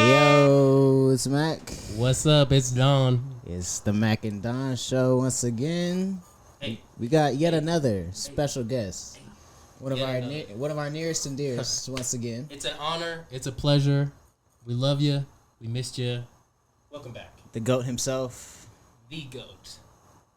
Yo, it's Mac. What's up? It's Don. It's the Mac and Don show once again. Hey, We got yet another special guest. One of Yet our nearest and dearest once again. it's an honor. It's a pleasure. We love you. We missed you. Welcome back. The GOAT himself, The GOAT.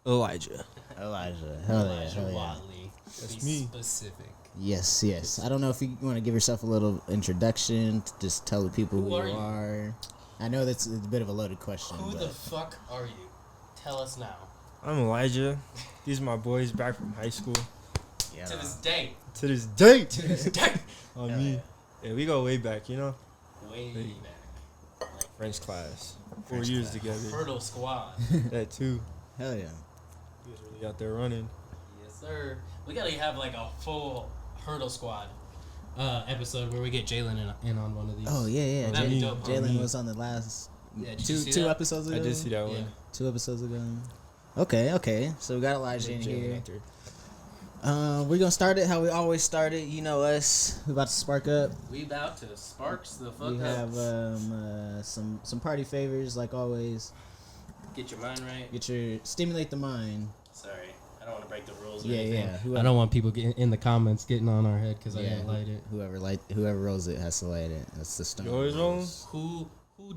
Elijah. Elijah. Hell yeah, Elijah hell yeah. Watley. That's Be me. specific. Yes. I don't know if you want to give yourself a little introduction to just tell the people who you are. I know that's a bit of a loaded question. Who but the fuck are you? Tell us now. I'm Elijah. These are my boys back from high school. yeah. To this day. To this day. To this day. On Hell me. Yeah, we go way back, you know? Way Hey. back. French class. 4 French years class. together. Hurdle squad. That too. Hell yeah. He was really out there running. Yes, sir. We gotta have like a full hurdle squad episode where we get Jalen in on one of these. Oh yeah. That'd be dope. Jalen was on the last Yeah, did you see two that? episodes ago. I did see that Yeah. one. 2 episodes ago. Okay. So we got Elijah in Jalen here. out there. We're gonna start it how we always started. You know us. We're about to spark up. We about to sparks the fuck We up. have some party favors like always. Get your mind right. Stimulate the mind. Sorry, I don't want to break the rules or Yeah, anything. yeah. I don't want people in the comments getting on our head because I didn't light it. Whoever rolls it has to light it. That's the stone. You always roll? Who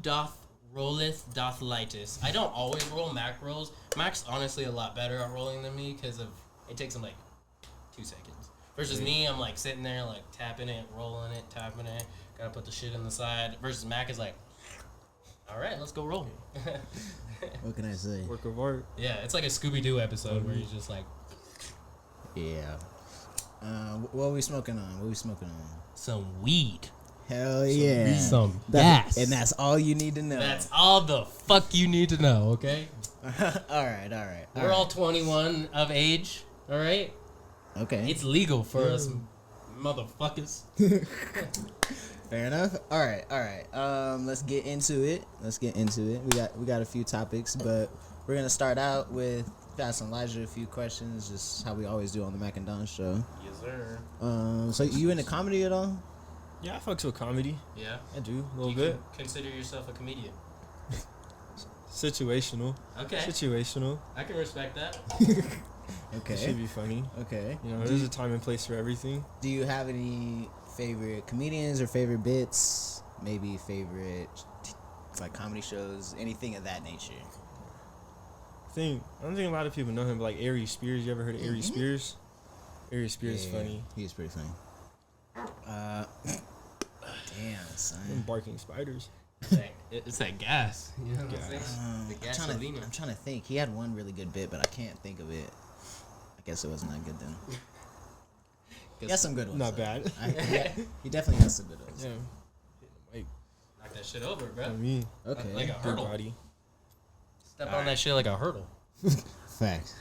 doth rolleth doth lightest. I don't always roll. Mac rolls. Mac's honestly a lot better at rolling than me because it takes him like 2 seconds. Versus me, I'm like sitting there like tapping it, rolling it, tapping it. Gotta put the shit in the side. Versus Mac is like, all right, let's go roll. What can I say? Work of art. Yeah, it's like a Scooby-Doo episode where he's just like, Yeah. What are we smoking on? some weed. Hell yeah. Some That- gas. And that's all you need to know. That's all the fuck you need to know, okay? all right. We're all 21 of age, all right? okay. It's legal for us motherfuckers. Fair enough. All right. Let's get into it. We got a few topics, but we're gonna start out with asking Elijah a few questions, just how we always do on the Mac and Don show. Yes, sir. So you into comedy at all? Yeah, I fucks with comedy. Yeah? I do. A little You bit. consider yourself a comedian. Situational. Okay. Situational. I can respect that. Okay. It should be funny. Okay. You know, there's a time and place for everything. Do you have any favorite comedians or favorite bits? Maybe favorite like comedy shows, anything of that nature? I don't think a lot of people know him, but like Aries Spears. You ever heard of Aries Spears? Aries Spears is funny. He's pretty funny. Damn, Them son. barking spiders. It's that gas. You know what I'm saying? The I'm gasolina. trying to think. He had one really good bit, but I can't think of it. I guess it wasn't that good then. He has some good ones. Not though. bad. He definitely has some good ones. Yeah. Like, Knock that shit over, bro. I mean, Okay. Like a big hurdle. body. Step on that shit like a hurdle. Fact.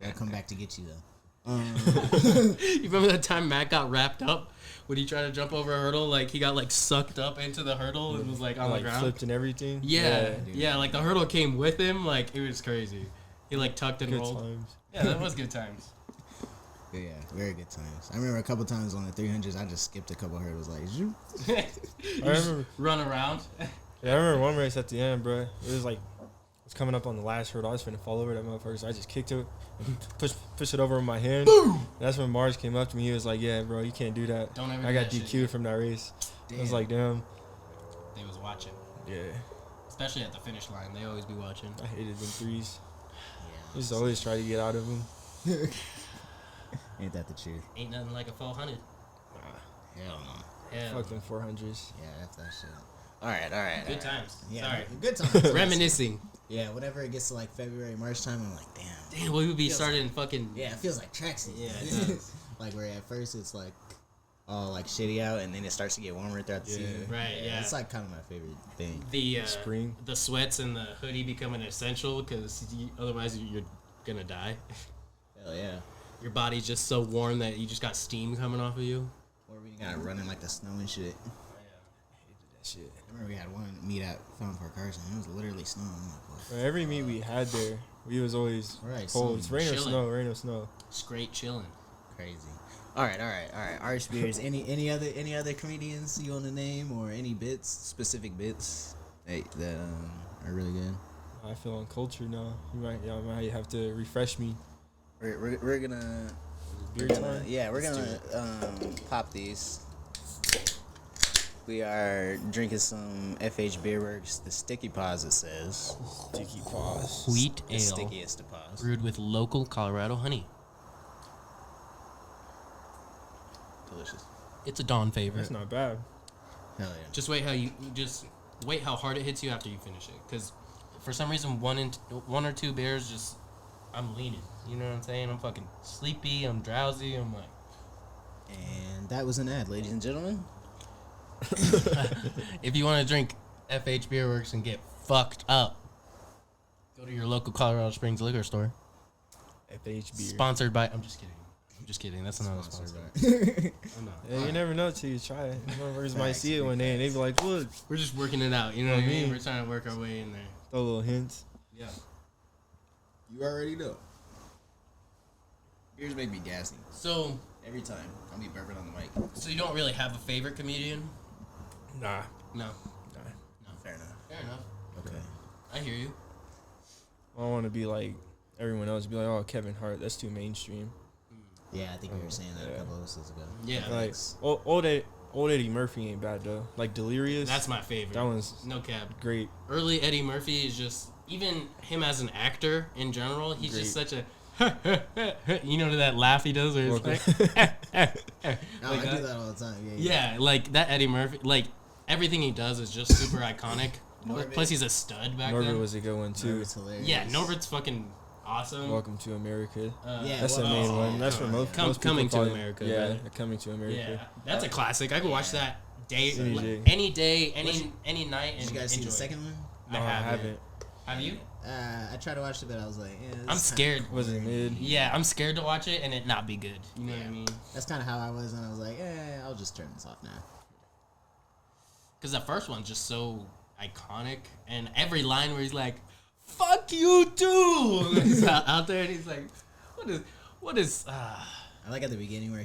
They'll come back to get you though. You remember that time Matt got wrapped up when he tried to jump over a hurdle? Like he got like sucked up into the hurdle and was like on Like the ground. flipped and everything. Yeah, like the hurdle came with him. Like it was crazy. He like tucked and Good rolled. times. Yeah, that was good times. Yeah, very good times. I remember a couple times on the 300s, I just skipped a couple hurdles like, zoop. You I just remember. run around. Yeah, I remember one race at the end, bro. It was like, I was coming up on the last hurdle. I was finna fall over that motherfucker, so I just kicked it, and push it over with my hand. Boom! That's when Mars came up to me. He was like, "Yeah, bro, you can't do that." Don't ever I do got that DQ'd shit. from that race. Damn. I was like, "Damn." They was watching, Yeah, especially at the finish line. They always be watching. I hated them threes. Yeah. Just always try to get out of them. Ain't that the truth? Ain't nothing like a 400. Hell no. Yeah. Fuck them 400s. Yeah, that's that shit. All right. Good times. Yeah, Sorry. good times. Reminiscing. Yeah, whenever it gets to like February, March time, I'm like, damn. Damn, we would be Feels starting fucking. Yeah, it feels like track season. Yeah, it does. Like where at first it's like all like shitty out, and then it starts to get warmer throughout the Yeah. season. Right, yeah. It's like kind of my favorite thing. The Spring. the sweats and the hoodie become an essential because otherwise you're gonna die. Hell yeah. Your body's just so warm that you just got steam coming off of you. Or we got running like the snow and shit. Hated that shit. I remember we had one meet at Fountain Park Carson. It was literally snowing. I'm like, what? Bro, every meet we had there, we was always Right, cold. so It's rain or chilling. snow, rain or snow. Straight chilling. Crazy. All right. Art Spears. Any other comedians you want to name or any specific bits that are really good? I feel uncultured now. Y'all might have to refresh me. We're gonna Beer time? we're gonna pop these. We are drinking some FH Beer Works, the Sticky Paws, it says. Sticky Paws. Wheat The ale stickiest of paws. brewed with local Colorado honey. Delicious. It's a Dawn favorite. That's not bad. Hell yeah. Just wait how hard it hits you after you finish it. Because for some reason, one or two beers, just I'm leaning. You know what I'm saying? I'm fucking sleepy. I'm drowsy. I'm like. And that was an ad, ladies and gentlemen. If you want to drink FH Beer Works and get fucked up, go to your local Colorado Springs liquor store. FH Beer. Sponsored by. I'm just kidding. That's not a sponsor. I'm not. Yeah, you never know till you try it. Motherfuckers might see it one day and they be like, look. We're just working it out. You know what I mean? We're trying to work our way in there. Throw little hints. Yeah. You already know. Beers make me gassy. So Every time. I'll be burping on the mic. So you don't really have a favorite comedian? Nah. No. Fair enough. Fair enough. Okay. I hear you. I don't want to be like everyone else. Be like, oh, Kevin Hart. That's too mainstream. Yeah, I think we were saying that a couple of episodes ago. Yeah. Like, old Eddie Murphy ain't bad, though. Like, Delirious. That's my favorite. That one's no cap. great. Early Eddie Murphy is just, even him as an actor in general, he's Great. just such a, you know that laugh he does where it's like, No, like I do that all the time. Yeah, like that Eddie Murphy, like everything he does is just super iconic. Norbit. Plus he's a stud back Norbit then. was a good one, too. It's hilarious. Yeah, Norbert's fucking awesome. Welcome to America. Yeah, That's the main one. That's for most people. Coming to probably- America, Yeah, right? Coming to America. Yeah, that's a classic. I could watch that day, CJ. any day, any night, and Did you guys see enjoy the it. second one? No, I haven't. Have you? I tried to watch it, but I was like, this I'm is scared. kinda Was it weird. mid? Yeah, I'm scared to watch it and it not be good. You know what I mean? That's kind of how I was, and I was like, I'll just turn this off now. Because the first one's just so iconic, and every line where he's like, "Fuck you too," he's out there and he's like, "What is?" I like at the beginning where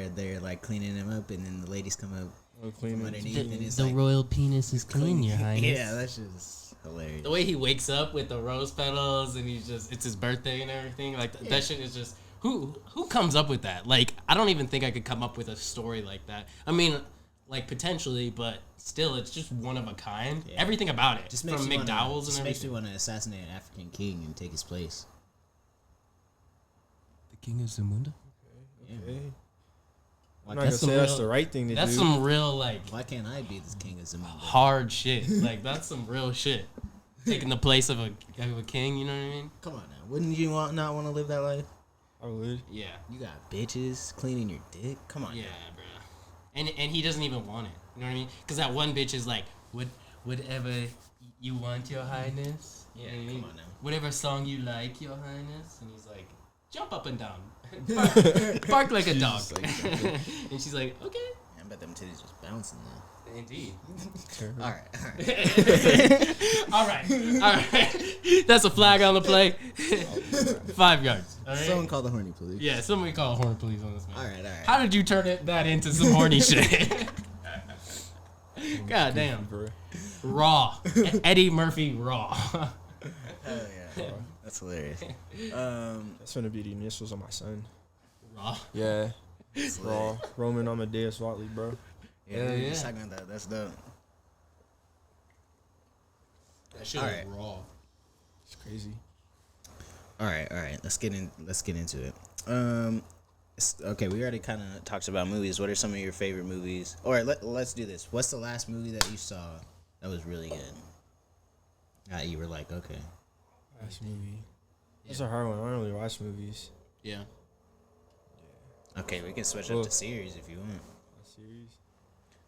they're like cleaning him up, and then the ladies come up Clean from it. underneath, and it's the like royal penis is clean, Your Highness. Yeah, that's just hilarious. The way he wakes up with the rose petals and it's his birthday and everything. Like, that shit is just, who comes up with that? Like, I don't even think I could come up with a story like that. I mean, like, potentially, but still, it's just one of a kind. Yeah. Everything about it. Just from makes you McDowell's wanna, and just everything. makes me want to assassinate an African king and take his place. The King of Zamunda? Okay. Why I'm not can't, gonna say that's the right thing to That's do. some real, like, why can't I be the king of Zamunda? hard shit. Like, that's some real shit. Taking the place of a king, you know what I mean? Come on now, wouldn't you not want to live that life? I would. Yeah. You got bitches cleaning your dick. Come on. Yeah, now. bro. And he doesn't even want it. You know what I mean? Because that one bitch is like, whatever you want, Your Highness. You know what I mean? Come on now. Whatever song you like, Your Highness. And he's like, jump up and down. Bark like a dog. Like, And she's like, okay. I bet them titties just bouncing now. Indeed. All right. All right. That's a flag on the play. 5 yards. All right? Someone call the horny police. Yeah, somebody call a horn police on this man. All right. How did you turn that into some horny shit? God damn. Bro. Raw. Eddie Murphy raw. Hell yeah. That's hilarious. That's gonna be the initials of my son. Raw. Yeah. It's Raw. Roman Amadeus Watley, bro. Yeah, Hell we were yeah. just talking about that. That's dope. That shit All is right. raw. It's crazy. All right. Let's get into it. Okay, we already kind of talked about movies. What are some of your favorite movies? Or let's do this. What's the last movie that you saw that was really good? You were like, okay. Last movie. That's a hard one. I don't really watch movies. Yeah. Okay, we can switch up to series if you want. A series.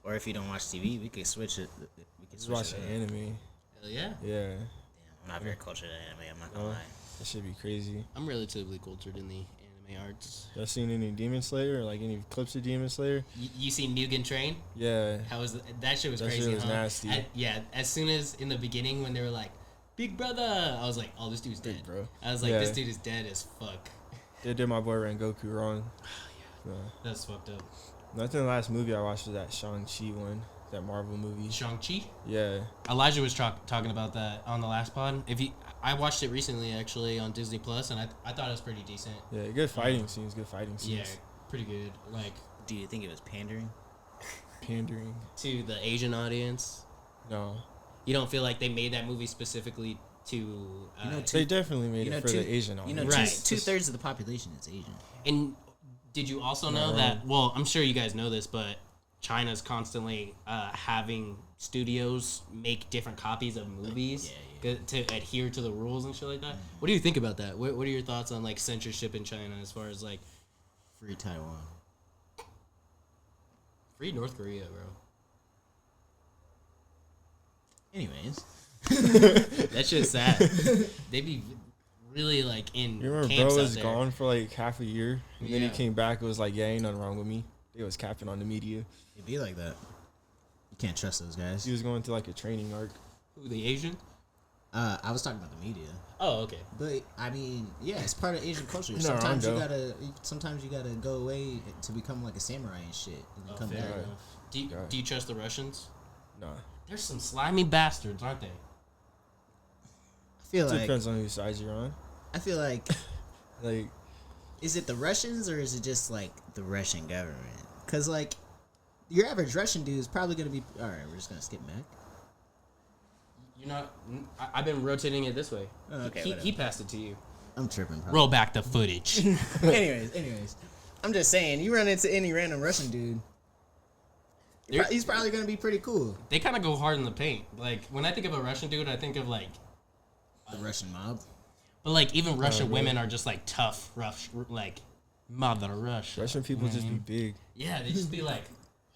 Or if you don't watch TV, we could switch it. We could Just switch watch it an up. anime. Hell yeah. Yeah. Damn, I'm not very cultured in anime. I'm not gonna Oh. lie. That should be crazy. I'm relatively cultured in the anime arts. Y'all seen any Demon Slayer or like any clips of Demon Slayer? You see Mugen Train? Yeah. How was that shit was That shit crazy, was huh? nasty. Yeah, as soon as in the beginning when they were like, Big Brother, I was like, oh, this dude's dead. Big bro. I was like, Yeah. this dude is dead as fuck. They did my boy Rengoku wrong. That's fucked up. I think the last movie I watched was that Shang-Chi one, that Marvel movie. Shang-Chi? Yeah. Elijah was talking about that on the last pod. I watched it recently actually on Disney Plus, and I thought it was pretty decent. Yeah, good fighting scenes. Yeah, pretty good. Like, do you think it was pandering? Pandering to the Asian audience? No. You don't feel like they made that movie specifically to? They definitely made it for the Asian audience. Right. 2/3 of the population is Asian. And did you also know that? Well, I'm sure you guys know this, but China's constantly having studios make different copies of movies to adhere to the rules and shit like that. What do you think about that? What are your thoughts on like censorship in China as far as like free Taiwan, free North Korea, bro? Anyways, that shit's sad. They be really like in. You remember camps bro out was there. gone for like half a year, and then he Yeah. came back. It was like, yeah, ain't nothing wrong with me. They was capping on the media. it'd be like that. You can't trust those guys. He was going through like a training arc. Who, the Asian? I was talking about the media. Oh, okay. But I mean, yeah, it's part of Asian culture. You're not Sometimes wrong, sometimes you gotta go away to become like a samurai and shit, and then come Fair back. enough. Do you trust the Russians? Nah. They're some slimy bastards, aren't they? I feel It like depends on whose side you're on. I feel like Like, is it the Russians or is it just like the Russian government? Because like your average Russian dude is probably gonna be all right. We're just gonna skip back. You're not. I've been rotating it this way. Oh, okay, He passed it to you. I'm tripping. Probably. Roll back the footage. anyways, I'm just saying. You run into any random Russian dude, he's probably gonna be pretty cool. They kind of go hard in the paint. Like when I think of a Russian dude, I think of like The Russian mob. But like even Russian women are just like tough, rough, like mother Russia. Russian people just be big. Yeah, they just be like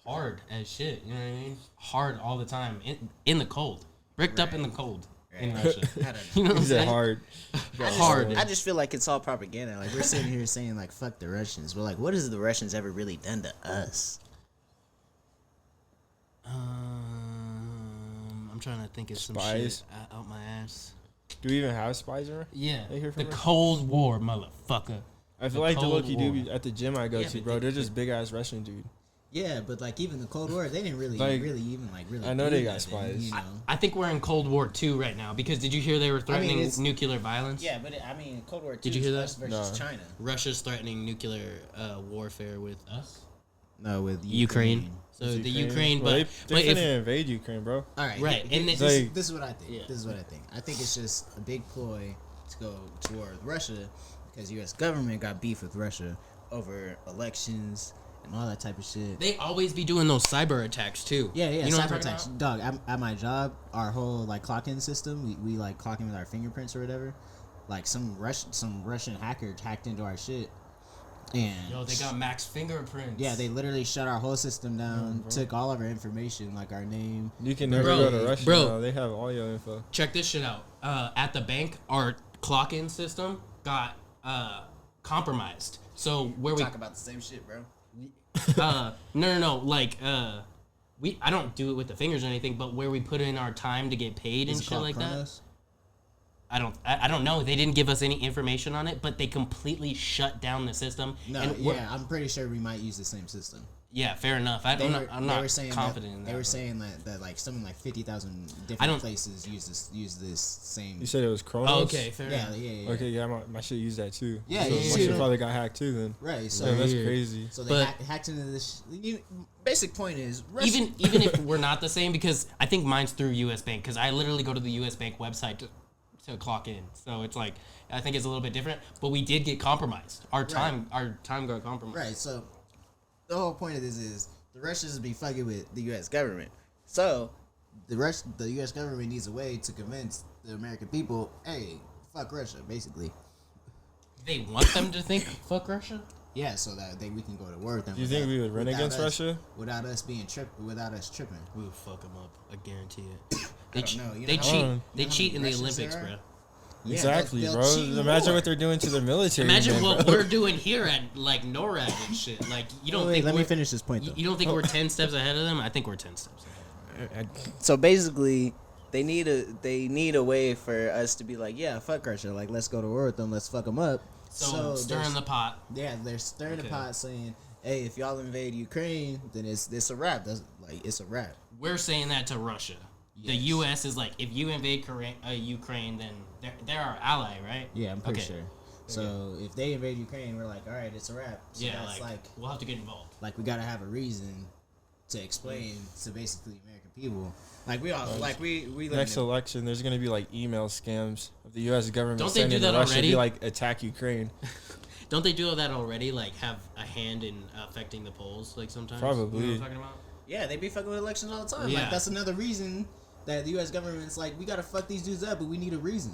hard as shit. You know what I mean? Hard all the time in the cold, bricked up in the cold in Russia. You know what I'm He said saying? hard. Hard. I just feel like it's all propaganda. Like we're sitting here saying like fuck the Russians, but like what has the Russians ever really done to us? I'm trying to think of some Spies? shit out my ass. Do we even have spies around? Yeah, They here the from us? Cold War, motherfucker. I feel like the Cold low-key War. dude at the gym I go Yeah, to, but bro. they- They're just big-ass Russian dude. Yeah, but like even the Cold War, they didn't really Like, really. I know they do got nothing, spies. You know? I think we're in Cold War 2 right now because did you hear they were threatening it's- nuclear violence? Yeah, but I mean Cold War 2 Did you hear is us that? versus No. China. Russia's threatening nuclear warfare with us. No, with Ukraine. So Is the Ukraine, Well, but they if, finna invade Ukraine, bro. All right, Right, and this, like- this is what I think. Yeah. This is what I think. I think it's just a big ploy to go toward Russia because U.S. government got beef with Russia over elections and all that type of shit. they always be doing those cyber attacks too. Yeah, You know what I'm cyber talking attacks. about? Dog, at my job, our whole like clock-in system, we like clock in with our fingerprints or whatever. Like some Russian hacker hacked into our shit, and Yo, they got Max fingerprints. yeah, they literally shut our whole system down, took all of our information, like our name. You can never Bro, go to Russia bro. now. They have all your info. Check this shit out. At the bank, our clock-in system got compromised. So where we Talk about the same shit, bro. no, like I don't do it with the fingers or anything, but where we put in our time to get paid and Is it shit called like that. Chronos? I don't know. They didn't give us any information on it, but they completely shut down the system. No, and we're- yeah, I'm pretty sure we might use the same system. yeah, fair enough. I'm They not were saying confident that, in that. They were but- saying that like something like 50,000 I different don't- places use this same. You said it was Chronos? Oh, okay, fair Yeah, enough. yeah. Okay, yeah, my shit used that too. Yeah, so yeah, my yeah. shit probably got hacked too then. Right. So Damn, that's Weird. crazy. so they But- hacked into this. Basic point is Russia, Even if we're not the same, because I think mine's through U.S. Bank, because I literally go to the U.S. Bank website to clock in. So it's like I think it's a little bit different, but we did get compromised. Our time got compromised. Right. So the whole point of this is the Russians be fucking with the U.S. government. So the U.S. government needs a way to convince the American people, hey, fuck Russia, basically. They want them to think fuck Russia. Yeah, so that we can go to war with them. Do you think we would run without against us- Russia? without us being without us tripping? We would fuck them up. I guarantee it. I don't know. You They know cheat. how- They you know how cheat many in the Russians Olympics, there are? bro. Yeah, Exactly, they'll bro. cheat in Imagine war. what they're doing to the military. Imagine then, what bro. we're doing here at like NORAD and shit. Like you don't Wait, think let me we're- finish this point though. You don't think we're 10 steps ahead of them? I think we're 10 steps ahead. So basically, they need a way for us to be like, yeah, fuck Russia, like let's go to war with them, let's fuck them up. So stirring there's- the pot. yeah, they're stirring the Okay. pot, saying, hey, if y'all invade Ukraine, then it's a wrap. That's like it's a wrap. We're saying that to Russia. The Yes. U.S. is like, if you invade Ukraine, then they're our ally, right? Yeah, I'm pretty Okay. sure. So if they invade Ukraine, we're like, all right, it's a wrap. So Yeah, that's like we'll have to get involved. we gotta have a reason to explain to basically American people. Like we all like we live Next in election, there's gonna be like email scams of the U.S. government Don't they sending do that to Russia to already? be like attack Ukraine. Don't they do that already? Like, have a hand in affecting the polls, like, sometimes? Probably. You know what I'm talking about? yeah, they be fucking with elections all the time. Yeah. Like that's another reason that the U.S. government's like, we gotta fuck these dudes up, but we need a reason.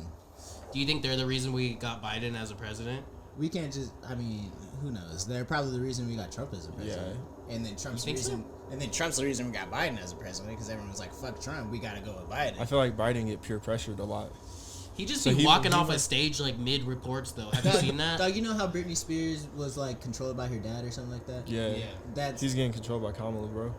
Do you think they're the reason we got Biden as a president? We can't just. I mean, who knows? They're probably the reason we got Trump as a president. And then Trump's the You think reason. And then Trump's the reason we got Biden as a president because everyone's like, "Fuck Trump, we gotta go with Biden." I feel like Biden get peer pressured a lot. He just So be he- walking he off a was- stage, like, mid-reports, though. Have you seen that? Dog, you know how Britney Spears was like controlled by her dad or something like that? Yeah. Yeah. That's He's getting controlled by Kamala, bro.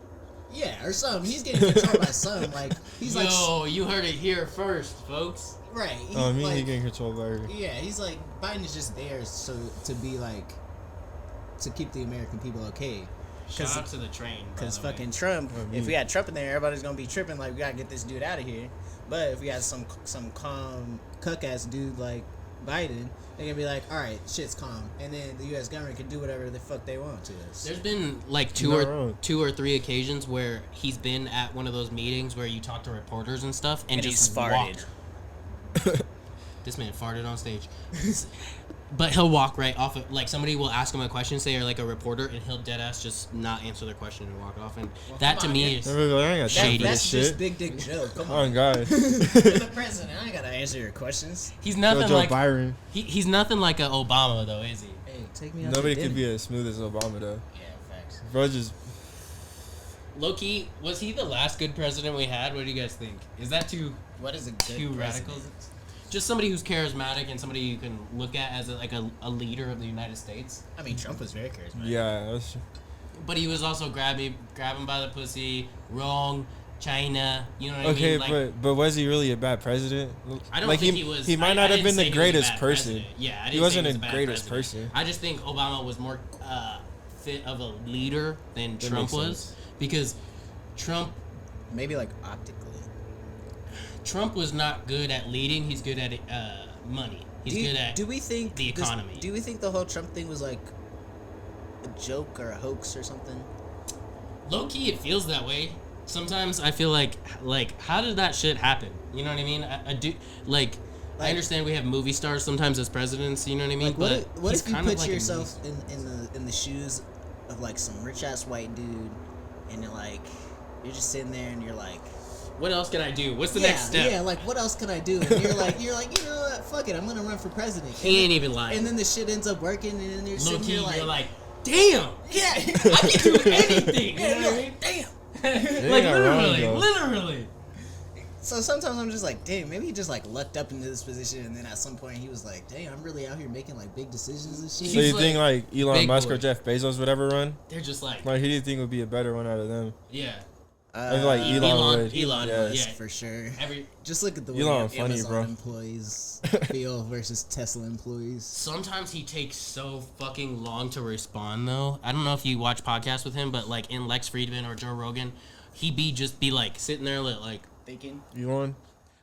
yeah, or something. He's getting controlled by something. Like he's like Yo, you heard it here first, folks. right. He, Oh, I mean, like, he getting controlled by her. yeah, he's like Biden is just there so to be like to keep the American people okay. Shout out to the train, by Because the way. fucking Trump, I mean- if we had Trump in there, everybody's gonna be tripping like we gotta get this dude out of here. But if we had some calm cuck ass dude like Biden, they're gonna be like, all right, shit's calm, and then the U.S. government can do whatever the fuck they want to us. There's been like You're not wrong. two or three occasions where he's been at one of those meetings where you talk to reporters and stuff, and he just farted. walk. This man farted on stage. But he'll walk right off of, like, somebody will ask him a question, say, or like a reporter, and he'll dead ass just not answer their question and walk off. And that come to on, me man. is Never go, I ain't got time Shady for That's this just shit. big dick Joe. Come Oh, on, God. you're the president. I ain't gotta answer your questions. he's Yo, nothing Joe like Byron. he's nothing like a Obama though, is he? Hey, take me out. Nobody to could be dinner. as smooth as Obama, though. Yeah, facts. Bro, just... Low key, was he the last good president we had? What do you guys think? Is that too What is a good too president? radical? Just somebody who's charismatic and somebody you can look at as a leader of the United States. I mean, Trump was very charismatic. Yeah, that's... But he was also grabbing by the pussy, wrong, China. You know what I Okay, mean? Like, but was he really a bad president? I don't like think he was. He might I not have didn't been say the he was a greatest bad person. president. Yeah, I didn't He say wasn't was the a bad greatest president. person. I just think Obama was more fit of a leader than That Trump makes was sense. because Trump Maybe like optically. was not good at leading. He's good at money. He's good at Do we think the economy. Do we think the whole Trump thing was like a joke or a hoax or something? low key. It feels that way. Sometimes I feel like how did that shit happen? You know what I mean? I do like. I Like- understand we have movie stars sometimes as presidents. You know what I mean? Like, but what he's if you kind of put like a yourself in the shoes of like some rich ass white dude, and you're just sitting there and you're like, what else can I do? What's the yeah, next step? yeah, like what else can I do? And you're like, you know what? Fuck it, I'm gonna run for president. He ain't even lying. And then the shit ends up working, and then you're Low sitting key, here like, you're like, damn, yeah, I can do anything. You know what I mean? damn. Like not wrong, literally, though. literally. So sometimes I'm just like, damn, maybe he just like lucked up into this position, and then at some point he was like, damn, I'm really out here making like big decisions and shit. So you He's think like Elon big Musk boy. or Jeff Bezos would ever run? They're just like, Like, who do you think would be a better one out of them? yeah. I feel like Elon would. Elon, Yeah. yeah. for sure. Every Just look at the way Elon funny, Amazon bro. employees feel versus Tesla employees. sometimes he takes so fucking long to respond though. I don't know if you watch podcasts with him, but like in Lex Friedman or Joe Rogan, he be like sitting there like Thinking. Elon?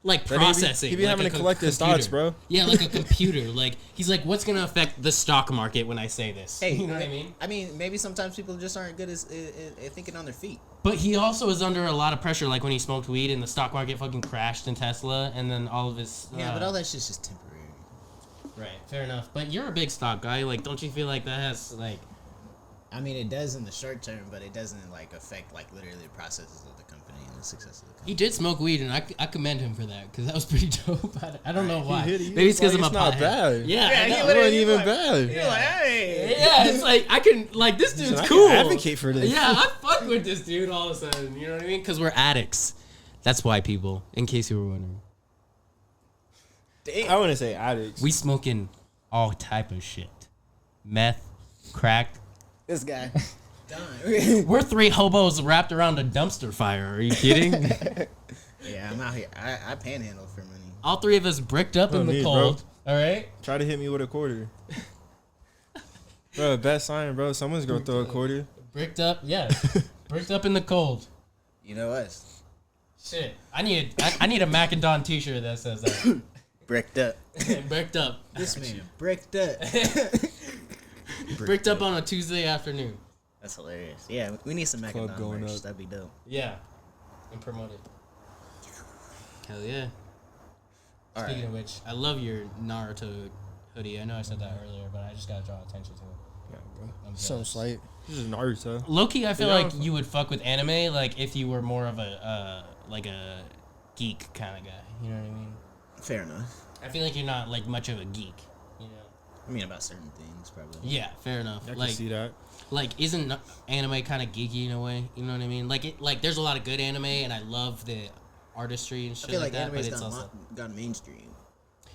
like That processing. he be like having a to collect his computer. thoughts, bro. Yeah, like a computer. Like he's like, what's gonna affect the stock market when I say this? Hey, you know what I mean? I mean, maybe sometimes people just aren't good at thinking on their feet. But he also is under a lot of pressure, like when he smoked weed and the stock market fucking crashed in Tesla, and then all of his. Yeah, but all that shit's just temporary. Right, fair enough. But you're a big stock guy. Like, don't you feel like that has like? I mean, it does in the short term, but it doesn't like affect like literally the processes of the company and the success of the company. He did smoke weed, and I commend him for that because that was pretty dope. I don't know why. hit it. Maybe it's because Like, I'm a it's not pothead. bad. Yeah, Yeah, I he know. It literally- wasn't even like- bad. You're like, hey. Yeah, it's like I can like this dude's I can cool. advocate for this. Yeah, I fuck with this dude all of a sudden. You know what I mean? Because we're addicts. That's why, people. In case you were wondering, I wouldn't say addicts. we smoking all type of shit, meth, crack. This guy. Done. We're three hobos wrapped around a dumpster fire. Are you kidding? Yeah, I'm out here. I panhandle for money. All three of us bricked up in Oh, the me, cold. All right. Try to hit me with a quarter. Bro, best sign, bro. Someone's gonna throw a quarter. Bricked up, yeah. Bricked up in the cold. You know us. Shit, I need a Mac and Don T-shirt that says that. Bricked up. Bricked up. This man bricked up. Bricked up on a Tuesday afternoon. That's hilarious. Yeah, we need some Mac and Don merch. That'd be dope. Yeah, and promote it. Hell yeah. Speaking of which, I love your Naruto hoodie. I know I said that earlier, but I just gotta draw attention to it. Yeah, bro. I'm So jealous. slight. This is Naruto. Low-key, I feel like you would fuck with anime, like if you were more of a like a geek kind of guy. You know what I mean? Fair enough. I feel like you're not like much of a geek. You know? I mean, about certain things, probably. Yeah, fair enough. I can Like, see that. like isn't anime kind of geeky in a way? You know what I mean? Like there's a lot of good anime, and I love the artistry and shit I feel like that. But anime's it's also gone mainstream.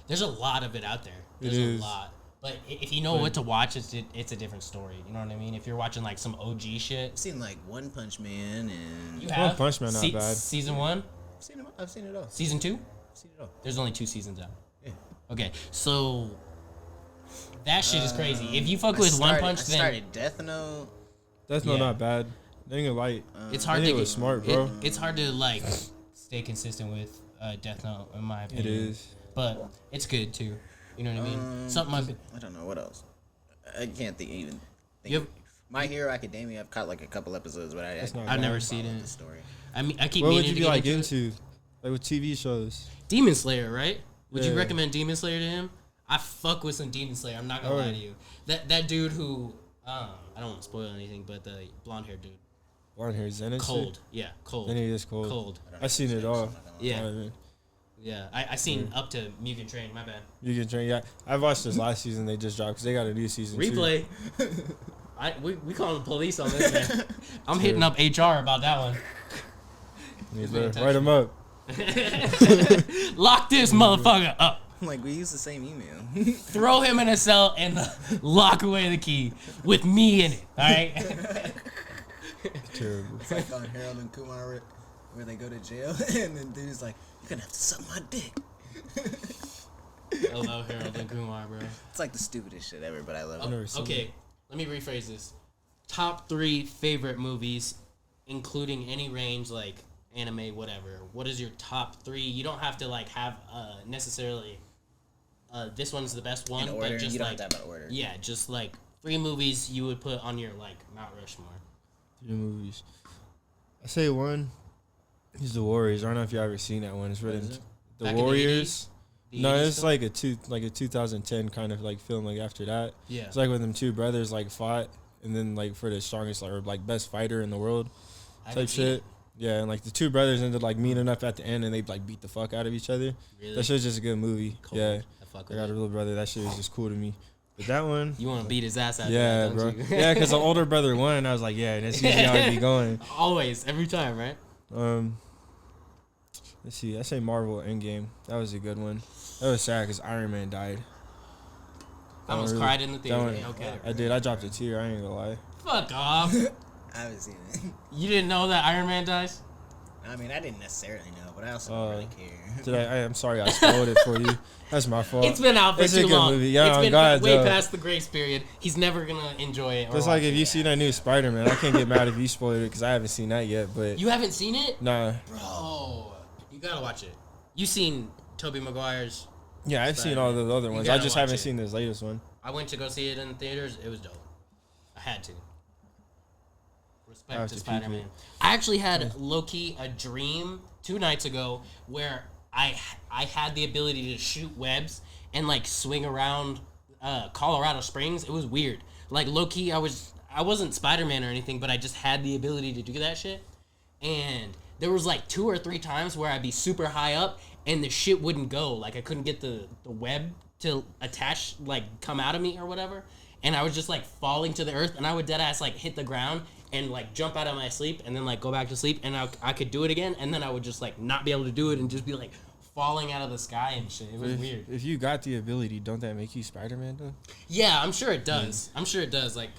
there's a lot of it out there. There's It is. a lot. But if you know what to watch, it's a different story. You know what I mean? If you're watching like some OG shit, I've seen like One Punch Man and you One have Punch Man not bad. Season 1, I've seen it all. season 2. I've seen it all. There's only 2 seasons out. Yeah. Okay, so that shit is crazy. If you fuck with One Punch, I then started Death Note. That's Yeah. not bad. They ain't gonna light. it's hard I to think it get was smart, bro. It's hard to like stay consistent with Death Note, in my It opinion. is. But it's good too. You know what I mean? Something I don't know what else. I can't even think. You have- My Hero Academia. I've caught like a couple episodes, but That's not I've bad. never follow seen the it. story. I mean, I keep What meaning would you to be get like into it. into? Like with TV shows? Demon Slayer, right? Would you Yeah. recommend Demon Slayer to him? I fuck with some Demon Slayer. I'm not gonna Oh, lie yeah. to you. That dude who I don't want to spoil anything, but the blonde haired dude, Blonde hair, Zenith. cold, yeah, cold, Then it is cold. cold, I seen it all. yeah, I mean, yeah. I seen up to Mugen Train. My bad. you can train. Yeah, I've watched this last season. They just dropped because they got a new season. Replay. We call the police on this man. I'm hitting up HR about that one. Too. Write them up. Lock this motherfucker up. Like we use the same email. Throw him in a cell and lock away the key with me in it. All right. Terrible. It's like on Harold and Kumar where they go to jail, and then dude's like, "You're gonna have to suck my dick." I love Harold and Kumar, bro. It's like the stupidest shit ever, but I love I've it. never seen Okay, let me rephrase this. Top 3 favorite movies, including any range, like anime, whatever. What is your top 3? You don't have to like have necessarily this one's the best one, In order, but just you don't like have to have an order. yeah, just like 3 movies you would put on your like Mount Rushmore. 3 movies. I say one is The Warriors. I don't know if you ever seen that one. It's written is it? The Back in the Warriors. 80s? No, The 80s it's film? like a 2010 kind of like film. Like after that, Yeah. it's like when them 2 brothers like fought, and then like for the strongest or like best fighter in the world I haven't type seen shit. it. Yeah, and like the 2 brothers ended like meeting up at the end, and they like beat the fuck out of each other. Really? That shit's just a good movie. Cold. Yeah, I fuck I with got a it. little brother. That shit was just cool to me. But that one, You want to beat his ass out yeah, of that, bro. don't you? Yeah, because the older brother won, and I was like, yeah, that's usually how it be going. Always, every time, right? Let's see. I say Marvel Endgame. That was a good one. That was sad because Iron Man died. I almost really- cried in the that theater. one- Okay. I did. I dropped a tear. I ain't gonna lie. Fuck off. I haven't seen it. You didn't know that Iron Man dies? I mean, I didn't necessarily know, but I also don't really care. Did I'm sorry. I spoiled it for you. That's my fault. It's been out for It's a too good long. movie. Yeah, it's been God, way Joe. past the grace period. He's never gonna enjoy it. Or Just like watch if it. you see that new Spider-Man, I can't get mad if you spoiled it because I haven't seen that yet. But You haven't seen it? nah, Bro, you gotta watch it. You seen Tobey Maguire's? yeah, I've seen all the other ones. I gotta just watch haven't it. seen this latest one. I went to go see it in the theaters. It was dope. I had to. I Respect have to to peep Spider-Man. it. I actually had low-key a dream 2 nights ago where I had the ability to shoot webs and like swing around Colorado Springs. It was weird. Like low-key, I wasn't Spider-Man or anything, but I just had the ability to do that shit. And there was like 2 or 3 times where I'd be super high up and the shit wouldn't go. Like I couldn't get the web to attach, like come out of me or whatever. And I was just like falling to the earth, and I would dead ass like hit the ground and like jump out of my sleep and then like go back to sleep, and I could do it again, and then I would just like not be able to do it and just be like falling out of the sky and shit. It was weird. If you got the ability, don't that make you Spider-Man though? Yeah, I'm sure it does. I'm sure it does. Like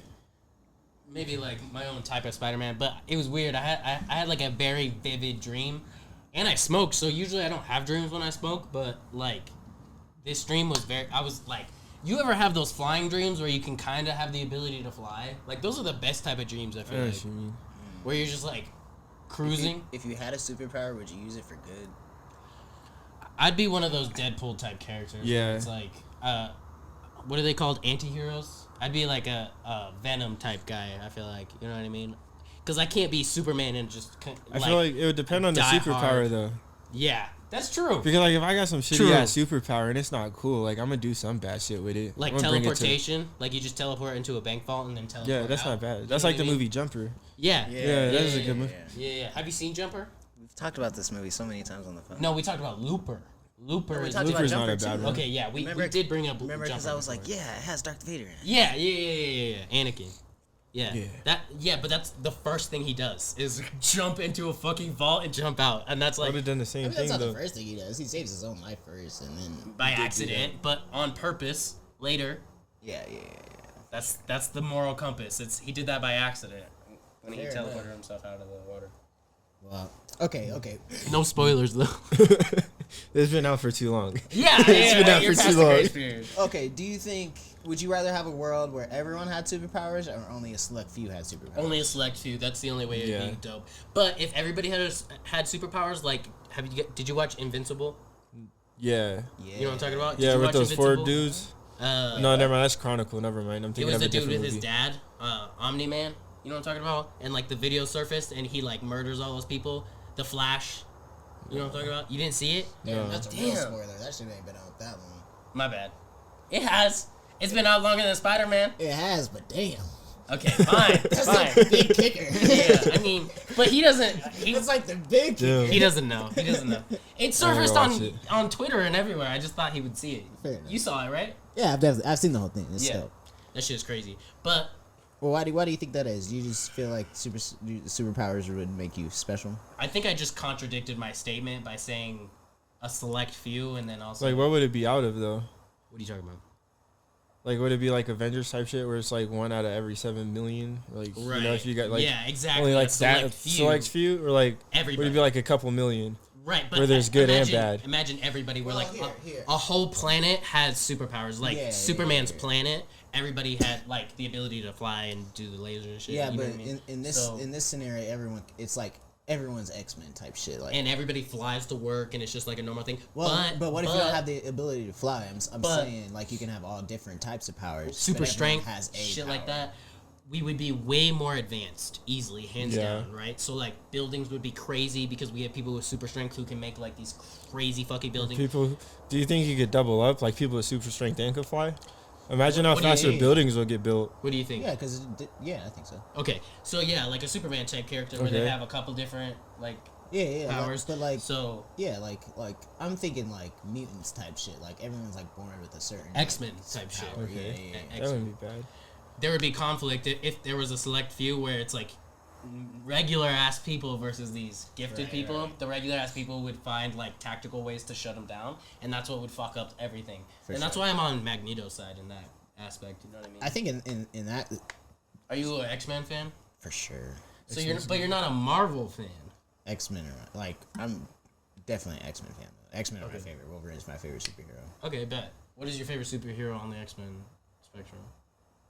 maybe like my own type of Spider-Man, but it was weird. I had like a very vivid dream, and I smoke, so usually I don't have dreams when I smoke, but like this dream was I was like You ever have those flying dreams where you can kind of have the ability to fly? Like, those are the best type of dreams, I I feel know like. what you mean. Where you're just, like, cruising. If you had a superpower, would you use it for good? I'd be one of those Deadpool type characters. Yeah. It's like, what are they called? Anti-heroes? I'd be like a Venom type guy, I feel like. You know what I mean? Because I can't be Superman and just, I feel like it would depend on the die superpower, hard. though. Yeah, that's true. Because, like, if I got some True. shitty ass superpower and it's not cool, like, I'm gonna do some bad shit with it. Like I'm gonna bring it to- teleportation, like you just teleport into a bank vault and then teleport Yeah, that's out. not bad. You That's know like what the I mean? movie Jumper. Yeah. Yeah, that is a good movie. Yeah. Have you seen Jumper? We've talked about this movie so many times on the phone. No, we talked about Looper. Looper we is... talked about Looper's not Jumper a bad too. one. Okay, yeah, we Remember- did bring up Remember, because Jumper I was like, before. yeah, it has Darth Vader in it. Yeah, Anakin. Yeah. Yeah. But that's the first thing he does is jump into a fucking vault and jump out. And that's I would like have done the same That's thing, not though. the first thing he does. He saves his own life first, and then by accident, but on purpose later. yeah. That's the moral compass. He did that by accident when he Fair teleported enough. himself out of the water. Well, okay. No spoilers though. It's been out for too long. Yeah, It's been out you're for past too the long. grace period. Okay, do you think, would you rather have a world where everyone had superpowers or only a select few had superpowers? Only a select few. That's the only way it'd Yeah. be dope. But if everybody had superpowers, like did you watch Invincible? Yeah. Yeah. You know what I'm talking about? Did Yeah, you with watch those four Invincible? dudes. No, No, never mind. That's Chronicle. Never mind. I'm it thinking was of the a dude different with movie. his dad, Omni-Man. You know what I'm talking about? And like the video surfaced, and he like murders all those people. The Flash. You know what I'm talking about? You didn't see it? Damn, No. that's a real Damn. spoiler. That shit ain't been out that long. My bad. It has. It's been out longer than Spider-Man. It has, but damn. Okay, fine, That's fine. the big kicker. Yeah, I mean, but he doesn't. It's like the big kicker. Damn. He doesn't know. He doesn't know. It surfaced watch on it. on Twitter and everywhere. I just thought he would see it. Fair enough. You saw it, right? Yeah, I've seen the whole thing. It's Yeah. dope. That shit's crazy. But Well, why do you think that is? Do you just feel like superpowers would make you special? I think I just contradicted my statement by saying a select few, and then also. Like, what would it be out of, though? What are you talking about? Like, would it be like Avengers type shit where it's like 1 out of every 7 million? Like, Right. you know, if you got like yeah, exactly. only a like select that few. select few, or like would Everybody. it be like a couple million? Right, but where there's good and imagine, bad. Imagine everybody where Well, like here. a whole planet has superpowers. Like Yeah, Superman's yeah. planet, everybody had like the ability to fly and do the laser and shit. Yeah, you know but what I mean? in this So- in this scenario, it's like everyone's X-Men type shit. Like, and everybody flies to work, and it's just like a normal thing. well, but what if you don't have the ability to fly? I'm but- saying like you can have all different types of powers. super but everyone strength, has a shit like power. that? We would be way more advanced, easily, hands Yeah. down, right? So like buildings would be crazy because we have people with super strength who can make like these crazy fucking buildings. People, do you think you could double up like people with super strength and could fly? Imagine how What do you faster mean? buildings will get built. What do you think? Yeah, because I think so. Okay, so yeah, like a Superman type character where they Okay. have a couple different like Yeah, powers. but like So yeah, like I'm thinking like mutants type shit. Like everyone's like born with a certain X-Men type shit. power. Okay. Yeah. X- That wouldn't be bad. there would be conflict if there was a select few where it's like regular ass people versus these gifted Right, people. right. The regular ass people would find like tactical ways to shut them down, and that's what would fuck up everything. For and that's sure. why I'm on Magneto's side in that aspect. You know what I mean? I think in that Are you an X-Men fan? for sure. So you're not a Marvel fan. X-Men are like I'm definitely an X-Men fan. Though. X-Men are my favorite. Wolverine's my favorite superhero. Okay, bet. What is your favorite superhero on the X-Men spectrum?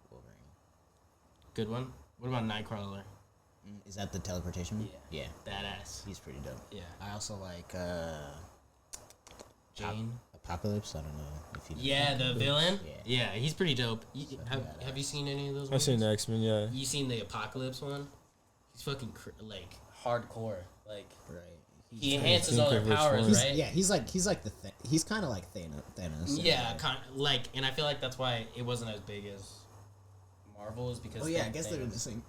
Wolverine. Good one. What about Nightcrawler? Is that the teleportation one? Yeah. Badass. He's pretty dope. Yeah. I also like Jane. Apocalypse. I don't know if you know. Yeah, the villain. Yeah. Yeah, he's pretty dope. Have badass. you seen any of those? I've seen movies? the X-Men, yeah. You seen the Apocalypse one? He's fucking like hardcore. Like Right. he enhances all their think of which powers, one. right? Yeah, he's like he's kind of like Thanos. in a Yeah, way. like, and I feel like that's why it wasn't as big as Marvel is because. Oh yeah, I guess Thanos- they're in the same.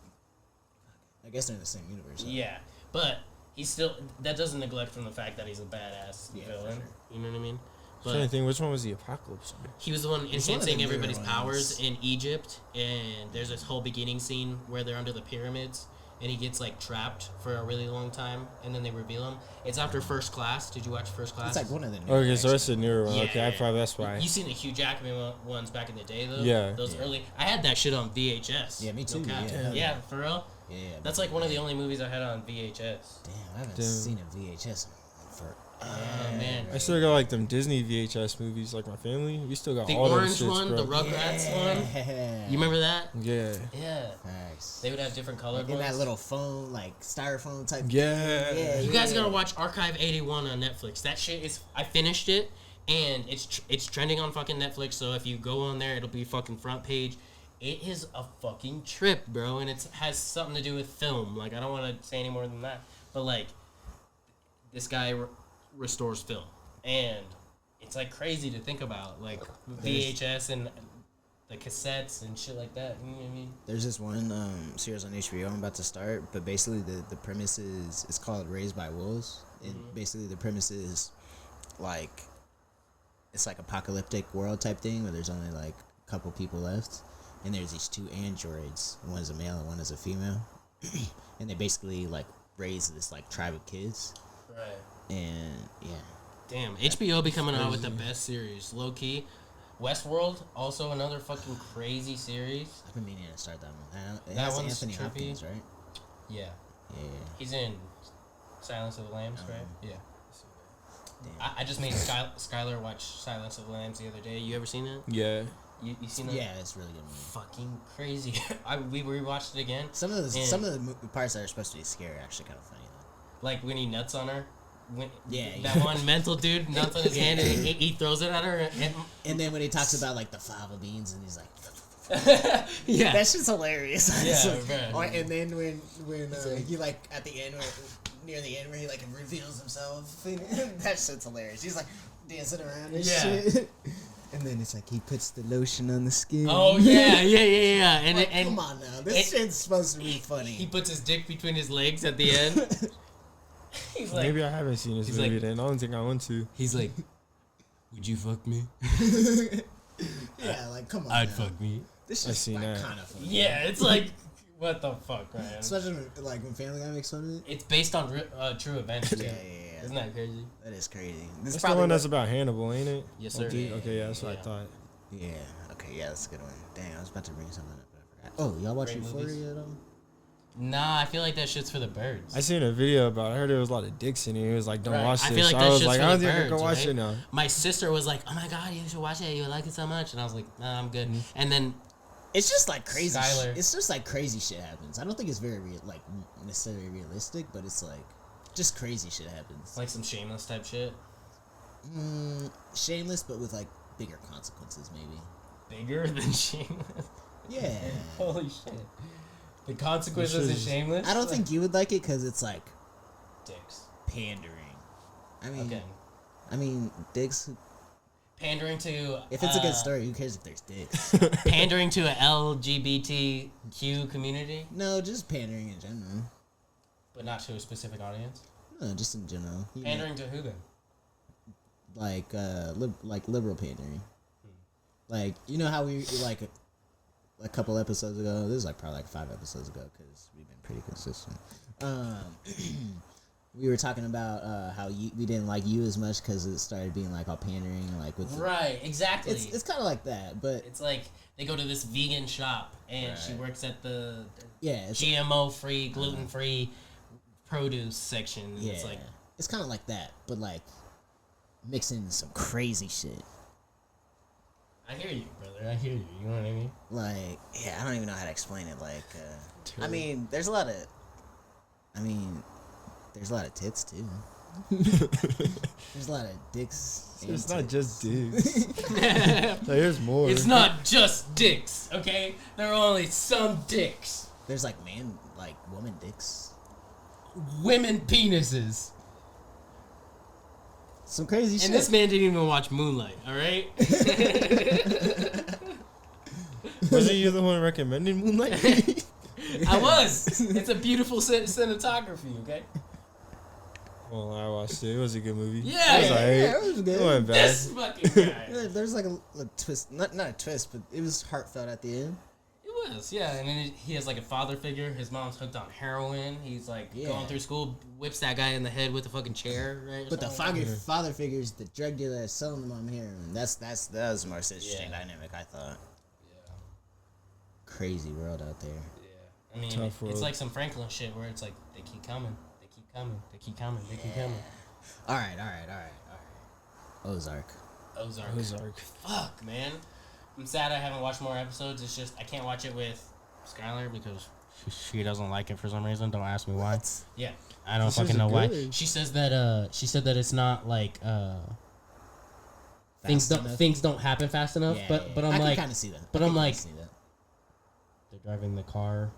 I guess they're in the same universe. Huh? Yeah, but he's still that doesn't neglect from the fact that he's a badass Yeah, for villain. sure. You know what I mean? I'm trying to think, which one was the Apocalypse one? He was the one He's one of the enhancing newer everybody's ones. powers in Egypt, and there's this whole beginning scene where they're under the pyramids, and he gets like trapped for a really long time, and then they reveal him. It's after First Class. Did you watch First Class? It's like one of the. Okay, so that's the newer one. Yeah, Okay, yeah, I yeah. probably that's why. You seen the Hugh Jackman ones back in the day though? Yeah. Those Yeah. early. I had that shit on VHS. Yeah, me No too, cap. yeah. Yeah, for real. Yeah. That's like one of the only movies I had on VHS. Damn, I haven't Damn. seen a VHS in Oh man. I still got like them Disney VHS movies. Like my family, we still got The all orange them shits, one, bro. the Rugrats one. You remember that? Yeah. Yeah. Nice. They would have different colored In ones. that little phone, like styrofoam type. Yeah. Yeah. You guys gotta watch Archive 81 on Netflix. That shit is. I finished it, and it's trending on fucking Netflix. So if you go on there, it'll be fucking front page. It is a fucking trip, bro, and it has something to do with film. Like I don't want to say any more than that, but like this guy restores film, and it's like crazy to think about, like VHS and the cassettes and shit like that. You know what I mean? There's this one series on HBO I'm about to start, but basically the premise is it's called Raised by Wolves, and basically the premise is like it's like apocalyptic world type thing where there's only like a couple people left, and there's these two androids, one is a male and one is a female, and they basically like raise this like tribe of kids, Right. and yeah. Damn, HBO be coming out with the best series, low key. Westworld, also another fucking crazy series. I've been meaning to start that one. It That has one's Anthony trippy. Hopkins, right? Yeah, Yeah. he's in Silence of the Lambs, right? Yeah. Damn. I just made Skylar watch Silence of the Lambs the other day. You ever seen that? Yeah. You seen that? Yeah, it's a really good movie. Fucking crazy. We rewatched it again. Some of the parts that are supposed to be scary are actually kind of funny though. Like when he nuts on her. Yeah, That yeah. one mental dude nuts on his hand and he throws it at her. And then when he talks about like the fava beans and he's like, Yeah. that shit's hilarious. Yeah, It's like- right. or- and then when he like at the end, near the end where he like reveals himself, that shit's hilarious. He's like dancing around and Yeah. shit. And then it's like he puts the lotion on the skin. Oh yeah. And Like, and come on now, this shit's supposed to be funny. he puts his dick between his legs at the end. He's like, Maybe I haven't seen this he's movie like- then. I don't think I want to. he's like, would you fuck me? Yeah, like come on. I'd now. fuck me. This I is seen like that. kind of funny. Yeah, it's like, what the fuck, man? Especially like when Family Guy makes fun of it. It's based on true events. Too. Yeah. Isn't that crazy? That is crazy. This That's is the probably one that's about Hannibal, ain't it? Yes, sir. Okay, yeah, that's what Yeah. I thought. Yeah. Okay. Yeah, that's a good one. Dang, I was about to bring something up, but I forgot. Oh, y'all watch Great Euphoria movies. at all? Nah, I feel like that shit's for the birds. I seen a video about it. I heard there was a lot of dicks in it. It was like, don't Right. watch I this. feel like So that I was shit's like, for I don't the think I can birds, watch right? it now. My sister was like, "Oh my god, you should watch it. You like it so much." And I was like, "Nah, I'm good." And then It's just like crazy. Skylar. It's just like crazy shit happens. I don't think it's very like necessarily realistic, but it's like just crazy shit happens. like some shameless type shit. Shameless, but with like bigger consequences, maybe. Bigger than shameless. Yeah. Holy shit. The consequences of shameless. I don't think you would like it because it's like dicks. pandering. I mean, Okay. I mean, dicks. Pandering to If it's a good story, who cares if there's dicks? pandering to a LGBTQ community, No, just pandering in general. but not to a specific audience. No, just in general. You know, Pandering to who then? like like liberal pandering. Like, you know how we like a couple episodes ago. This is like probably like 5 episodes ago because we've been pretty consistent. We were talking about how we didn't like you as much because it started being like all pandering, like with Right, exactly. it's kind of like that, but It's like they go to this vegan shop and she Right. works at the yeah, it's GMO-free, gluten-free produce section. And yeah, It's like, it's kind of like that, but like mixing some crazy shit. I hear you, brother. I hear you. You know what I mean? Like, yeah, I don't even know how to explain it. Like, I mean, there's a lot of tits too. There's a lot of dicks. and It's not tits. just dicks. There's more. It's not just dicks, okay? There are only some dicks. There's like woman dicks. Women penises. Some crazy shit. And this man didn't even watch Moonlight, alright? Wasn't you the one recommending Moonlight? I was. It's a beautiful cinematography, okay? Well, I watched it. It was a good movie. Yeah, It was yeah, alright. yeah, it was good. It wasn't bad. This fucking guy. Yeah, there's like a twist, not a twist, but it was heartfelt at the end. It was, yeah. And then he has like a father figure. His mom's hooked on heroin. He's like Yeah. going through school, whips that guy in the head with a fucking chair, right? or But the something. father figure's the drug dealer that's selling the mom heroin. That was the most interesting Yeah. dynamic, I thought. Yeah. Crazy world out there. Yeah. I mean, Tough it's world. like some Franklin shit where it's like they keep coming, they keep coming, they keep coming, they keep coming. All right. Ozark. Fuck, man. I'm sad I haven't watched more episodes. It's just I can't watch it with Skylar because she doesn't like it for some reason. Don't ask me why. Yeah, I don't fucking know why. She said that it's not like things don't happen fast enough. Yeah, but I'm I like, can kind of see that. But I'm like, they're driving the car,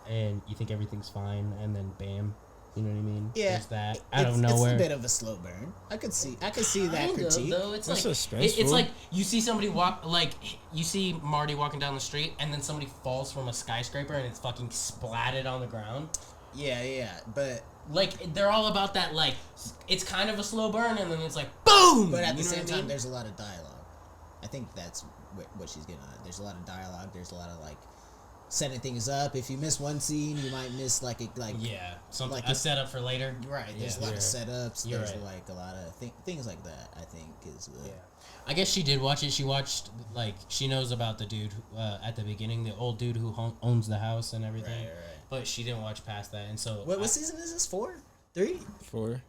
and you think everything's fine, and then bam. You know what I mean? Yeah, there's that out of nowhere. It's a bit of a slow burn. I could see that critique. Though it's That's like it's like you see somebody walk, like you see Marty walking down the street, and then somebody falls from a skyscraper and it's fucking splatted on the ground. Yeah, but like they're all about that. Like it's kind of a slow burn, and then it's like boom. But at the same time, there's a lot of dialogue. I think that's what she's getting at. There's a lot of dialogue. There's a lot of like setting things up. If you miss one scene, you might miss like something like a setup for later. Right. There's a lot of setups. You're there's right. like a lot of things like that. I think is. I guess she did watch it. She watched like she knows about the dude at the beginning, the old dude who owns the house and everything. Right. But she didn't watch past that, and so. What season is this? 4? 3? 4.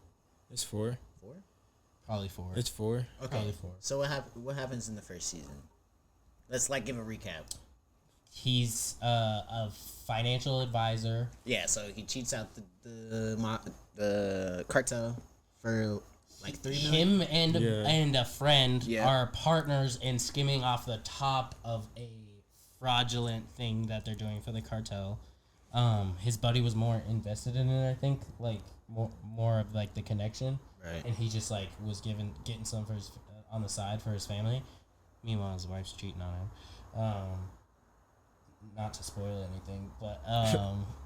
It's 4. 4? Probably 4. It's 4. Okay. Probably 4. So what happens in the first season? Let's like give a recap. He's a financial advisor. Yeah, so he cheats out the cartel for like $3 million. Him and a friend are partners in skimming off the top of a fraudulent thing that they're doing for the cartel. His buddy was more invested in it, I think, like more of like the connection. Right. And he just like was getting some for his on the side for his family. Meanwhile, his wife's cheating on him. Not to spoil anything, but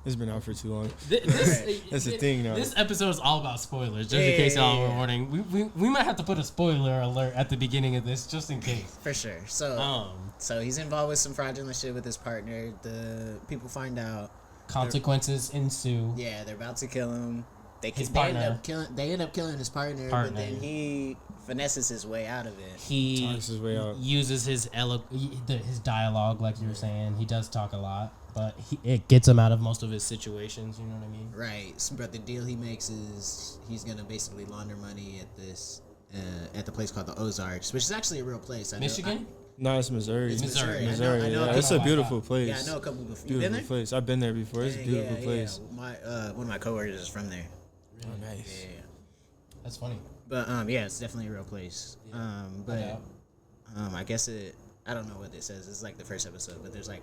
it's been out for too long. That's the thing now. This episode is all about spoilers, just in case y'all were warning. We might have to put a spoiler alert at the beginning of this, just in case. For sure. So he's involved with some fraudulent shit with his partner. The people find out. Consequences ensue. Yeah, they're about to kill him. They end up killing his partner, but then he finesses his way out of it. He talks his way out. Uses his dialogue, like you were saying. He does talk a lot, but it gets him out of most of his situations. You know what I mean? Right. But the deal he makes is he's gonna basically launder money at this at the place called the Ozarks, which is actually a real place. Michigan? No, it's Missouri. It's Missouri. I know yeah, it's a beautiful place. Yeah, I know a couple before. Beautiful place. I've been there before. It's a beautiful place. Yeah. One of my coworkers is from there. Oh, nice. Yeah. That's funny. But it's definitely a real place. Yeah. I guess I don't know what it says. It's like the first episode, but there's like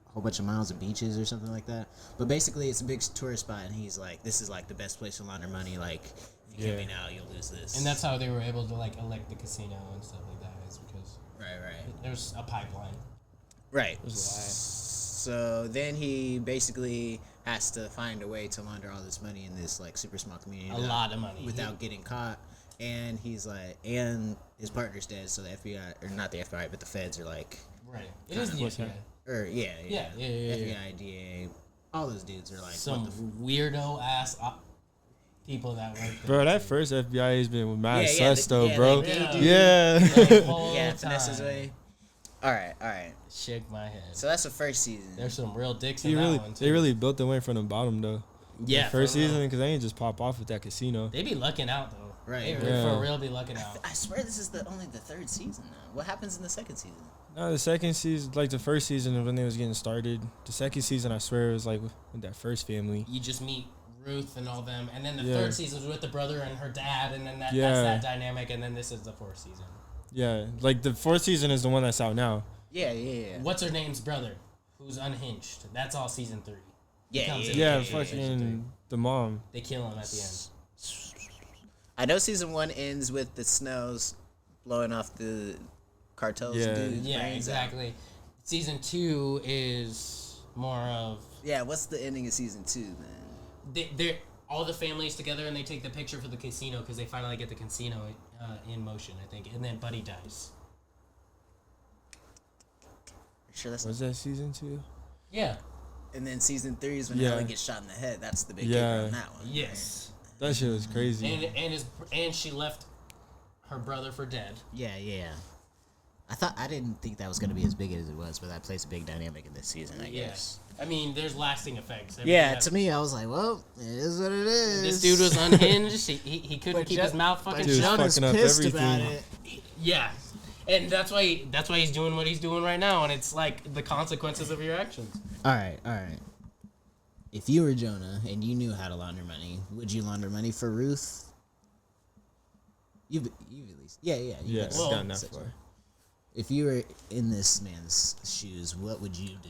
a whole bunch of miles of beaches or something like that. But basically, it's a big tourist spot, and he's like, "This is like the best place to launder money. Like, if you kill me now, you'll lose this." And that's how they were able to like elect the casino and stuff like that, is because there's a pipeline. Right. So then he basically has to find a way to launder all this money in this like super small community. A lot of money without getting caught. And he's like, and his partner's dead, so the FBI, or not the FBI, but the feds are like, right. It is the FBI. Or yeah. FBI, DA, all those dudes are like some weirdo ass people that work there. Bro, that first FBI has been mad sus though, yeah, bro. Yeah, finesse his way. All right. Shake my head. So that's the first season. There's some real dicks in that one too. They really built the way from the bottom though. Yeah, the first season, because they ain't just pop off with that casino. They be lucking out though. Right. They for real be lucking out. I swear this is only the third season now. What happens in the second season? No, the second season, like the first season is when they was getting started. The second season, I swear, it was like with that first family. You just meet Ruth and all them, and then the third season is with the brother and her dad, and then that's that dynamic, and then this is the fourth season. Yeah, like the fourth season is the one that's out now. Yeah. What's her name's brother, who's unhinged? That's all season 3. Yeah, fucking the mom. They kill him at the end. I know season 1 ends with the Snows blowing off the cartels. Yeah, exactly. Season 2 is more of... Yeah, what's the ending of season 2, man? They're all the families together, and they take the picture for the casino, because they finally get the casino in motion, I think. And then Buddy dies. Sure that's was that season 2? Yeah. And then season 3 is when Ellie gets shot in the head. That's the big kicker on that one. Yes. Right? That shit was crazy. And she left her brother for dead. Yeah. I didn't think that was gonna be as big as it was, but that plays a big dynamic in this season, I guess. I mean, there's lasting effects. To me, I was like, well, it is what it is. This dude was unhinged. He couldn't keep his mouth fucking Dude's shut. fucking up pissed everything. about it. Yeah. And that's why he's doing what he's doing right now, and it's like the consequences of your actions. All right. If you were Jonah and you knew how to launder money, would you launder money for Ruth? You at least, yeah. Yeah, it's Well, gotten that far. If you were in this man's shoes, what would you do?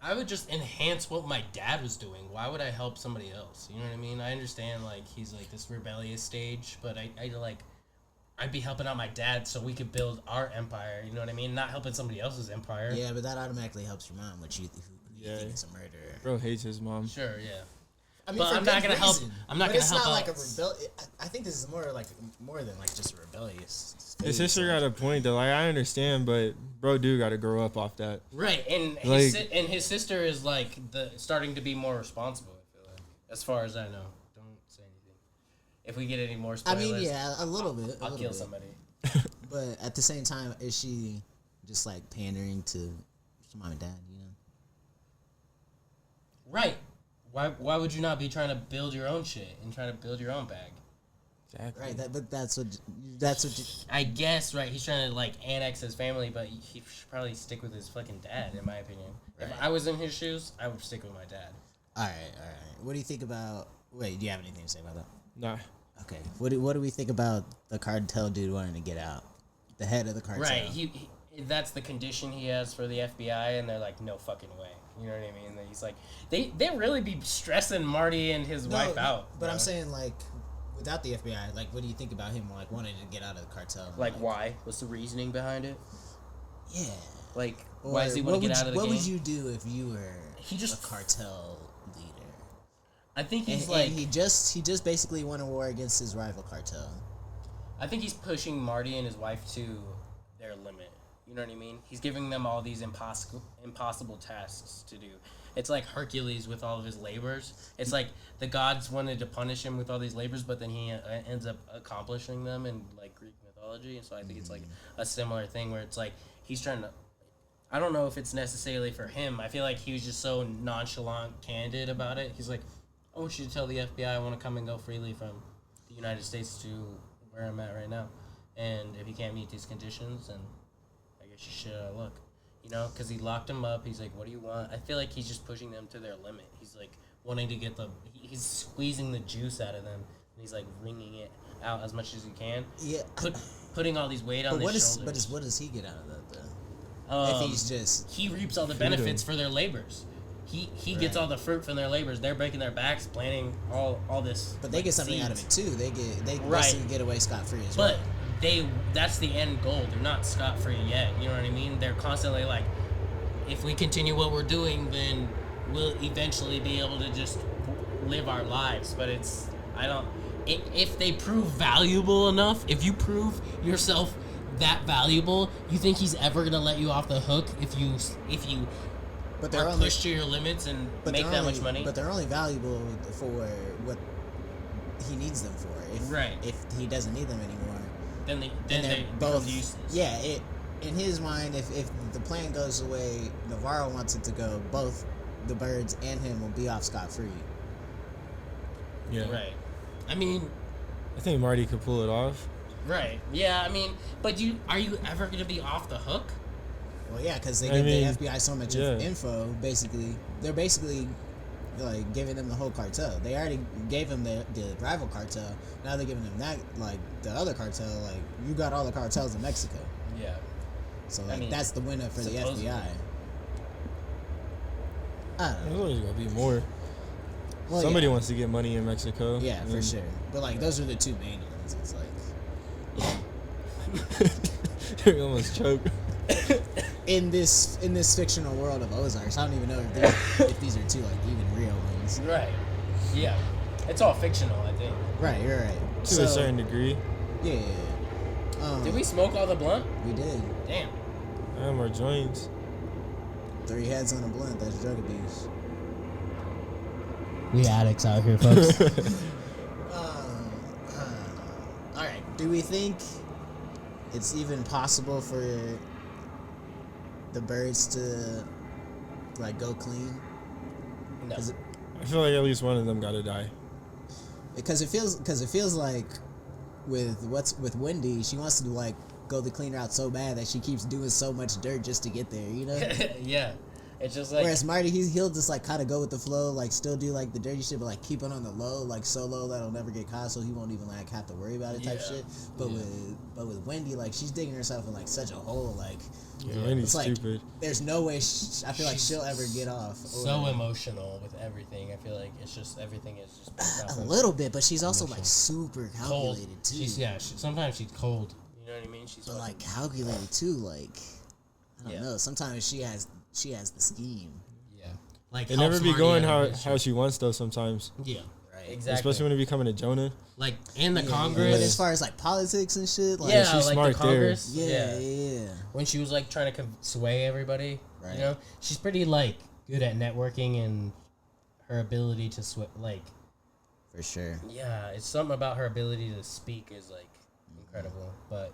I would just enhance what my dad was doing. Why would I help somebody else? You know what I mean? I understand, like, he's, like, this rebellious stage, but I'd be helping out my dad so we could build our empire, you know what I mean? Not helping somebody else's empire. Yeah, but that automatically helps your mom, who you think is a murderer. Bro hates his mom. Sure, yeah. I mean, But I'm not gonna help. I'm not gonna help. It's not like a out. I think this is more than like just a rebellious. His sister got a point though. Like I understand, but bro, dude got to grow up off that. Right, and his sister is like starting to be more responsible. I feel like, as far as I know. Don't say anything. If we get any more spoilers, I mean, yeah, a little bit. I'll kill somebody. But at the same time, is she just like pandering to mom and dad? You know. Right. Why would you not be trying to build your own shit and trying to build your own bag? Exactly. Right. But that's what. I guess, right, he's trying to, like, annex his family, but he should probably stick with his fucking dad, in my opinion. Right. If I was in his shoes, I would stick with my dad. All right. What do you think about? Wait, do you have anything to say about that? Nah. Okay. What do we think about the cartel dude wanting to get out? The head of the cartel. Right. He that's the condition he has for the FBI, and they're like, no fucking way. You know what I mean? He's like, they really be stressing Marty and his wife out. But I'm saying, like, without the FBI, like, what do you think about him, like, wanting to get out of the cartel? Like, why? What's the reasoning behind it? Yeah. Like, why does he want to get out of the game? What would you do if you were a cartel leader? I think he's and he just basically won a war against his rival cartel. I think he's pushing Marty and his wife to their limit. You know what I mean? He's giving them all these impossible tasks to do. It's like Hercules with all of his labors. It's like the gods wanted to punish him with all these labors, but then he ends up accomplishing them in, like, Greek mythology. And so I think it's like a similar thing where it's like he's trying to. I don't know if it's necessarily for him. I feel like he was just so nonchalant, candid about it. He's like, I want you to tell the FBI I want to come and go freely from the United States to where I'm at right now. And if you can't meet these conditions, then I guess you should look. You know, because he locked him up. He's like, what do you want? I feel like he's just pushing them to their limit. He's like wanting to get he's squeezing the juice out of them. And he's like wringing it out as much as he can. Yeah. Putting all these weight on his shoulders. But what does he get out of that, though? If he's just... He reaps all the benefits for their labors. He gets all the fruit from their labors. They're breaking their backs, planning all this. But they get something seeds out of it, too. They right. basically get away scot-free as well. But that's the end goal. They're not scot-free yet. You know what I mean? They're constantly like, if we continue what we're doing, then we'll eventually be able to just live our lives. But if they prove valuable enough, if you prove yourself that valuable, you think he's ever gonna let you off the hook if you are pushed to your limits and make that much money? But they're only valuable for what he needs them for. If he doesn't need them anymore, then they both useless. Yeah, in his mind, if the plan goes the way Navarro wants it to go, both the birds and him will be off scot-free. Yeah. Right. I mean, I think Marty could pull it off. Right. Yeah, I mean, but are you ever going to be off the hook? Well, yeah, because they give the FBI so much info, basically. They're basically, like, giving them the whole cartel. They already gave them the rival cartel. Now they're giving them that, like, the other cartel. Like, you got all the cartels in Mexico. Yeah. So, like, that's the win-up for the FBI. I don't know. There's always going to be more. Well, somebody wants to get money in Mexico. Yeah, for sure. But, like, those are the two main ones. It's like... You almost choked. In this fictional world of Ozarks, I don't even know if these are two, like, even real ones. Right. Yeah. It's all fictional, I think. Right, you're right. To a certain degree. Yeah. Did we smoke all the blunt? We did. Damn. I have more joints. 3 heads on a blunt, that's drug abuse. We addicts out here, folks. Alright, do we think it's even possible for the birds to like go clean? No. I feel like at least one of them gotta die. Because it feels like with Wendy, she wants to like go the clean route so bad that she keeps doing so much dirt just to get there, you know? Yeah. It's just like. Whereas Marty, he'll just like kind of go with the flow, like still do like the dirty shit, but like keep it on the low, like so low that it'll never get caught, so he won't even like have to worry about it type shit. But with Wendy, like she's digging herself in like such a hole, like Wendy's it's like stupid. there's no way I feel like she'll ever get off. So emotional with everything. I feel like it's just everything is just based off A of little bit, but she's also like super cold. calculated too. Sometimes she's cold. You know what I mean? She's But like calculated too, like I don't know. Sometimes she has the scheme. Yeah, like It never be going how she. she wants though. Sometimes, Yeah, Right. exactly. especially when it be coming to Jonah. Like in the But Congress. as far as like politics and shit, like Yeah, she's like smart the Congress. there. Yeah. When she was like trying to sway everybody, Right. you know, she's pretty like good at networking and her ability to like. For sure. Yeah, it's something about her ability to speak is like incredible. But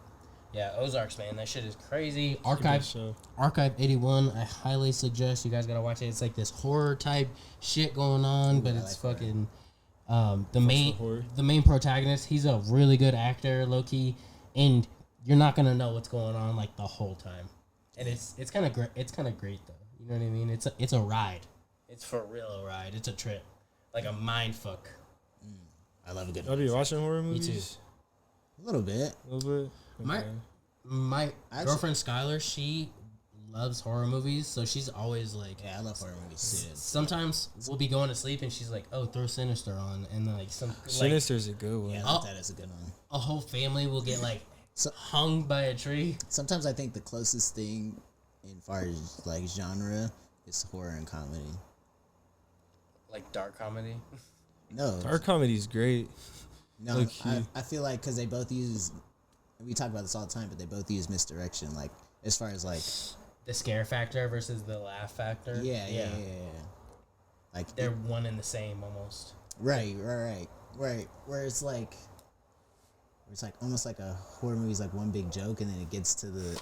yeah, Ozarks, man, that shit is crazy. Archive 81, I highly suggest you guys gotta watch it. It's like this horror type shit going on, but it's like fucking the main protagonist. He's a really good actor, low key, and you're not gonna know what's going on like the whole time. And it's kind of great. It's kind of great though. You know what I mean? It's a ride. It's for real a ride. It's a trip, like a mind fuck. I love a good Y'all be watching horror Me movies? too. A little bit. A little bit. My girlfriend Skylar, she loves horror movies, so she's always like, Yeah, I love horror movies too. sometimes we'll be going to sleep and she's like, oh, throw Sinister on, and then like Sinister's a good one. Yeah, that is a good one. a whole family will get like So- hung by a tree. Sometimes I think the closest thing, in far as like genre, is horror and comedy. Like dark comedy. No, Our comedy's great. no. low key. I feel like because they both use. We talk about this all the time, but they both use misdirection. Like as far as like. The scare factor versus the laugh factor. Yeah. Like They're one and the same almost. Right. Where it's like almost like a horror movie's like one big joke, and then it gets to the,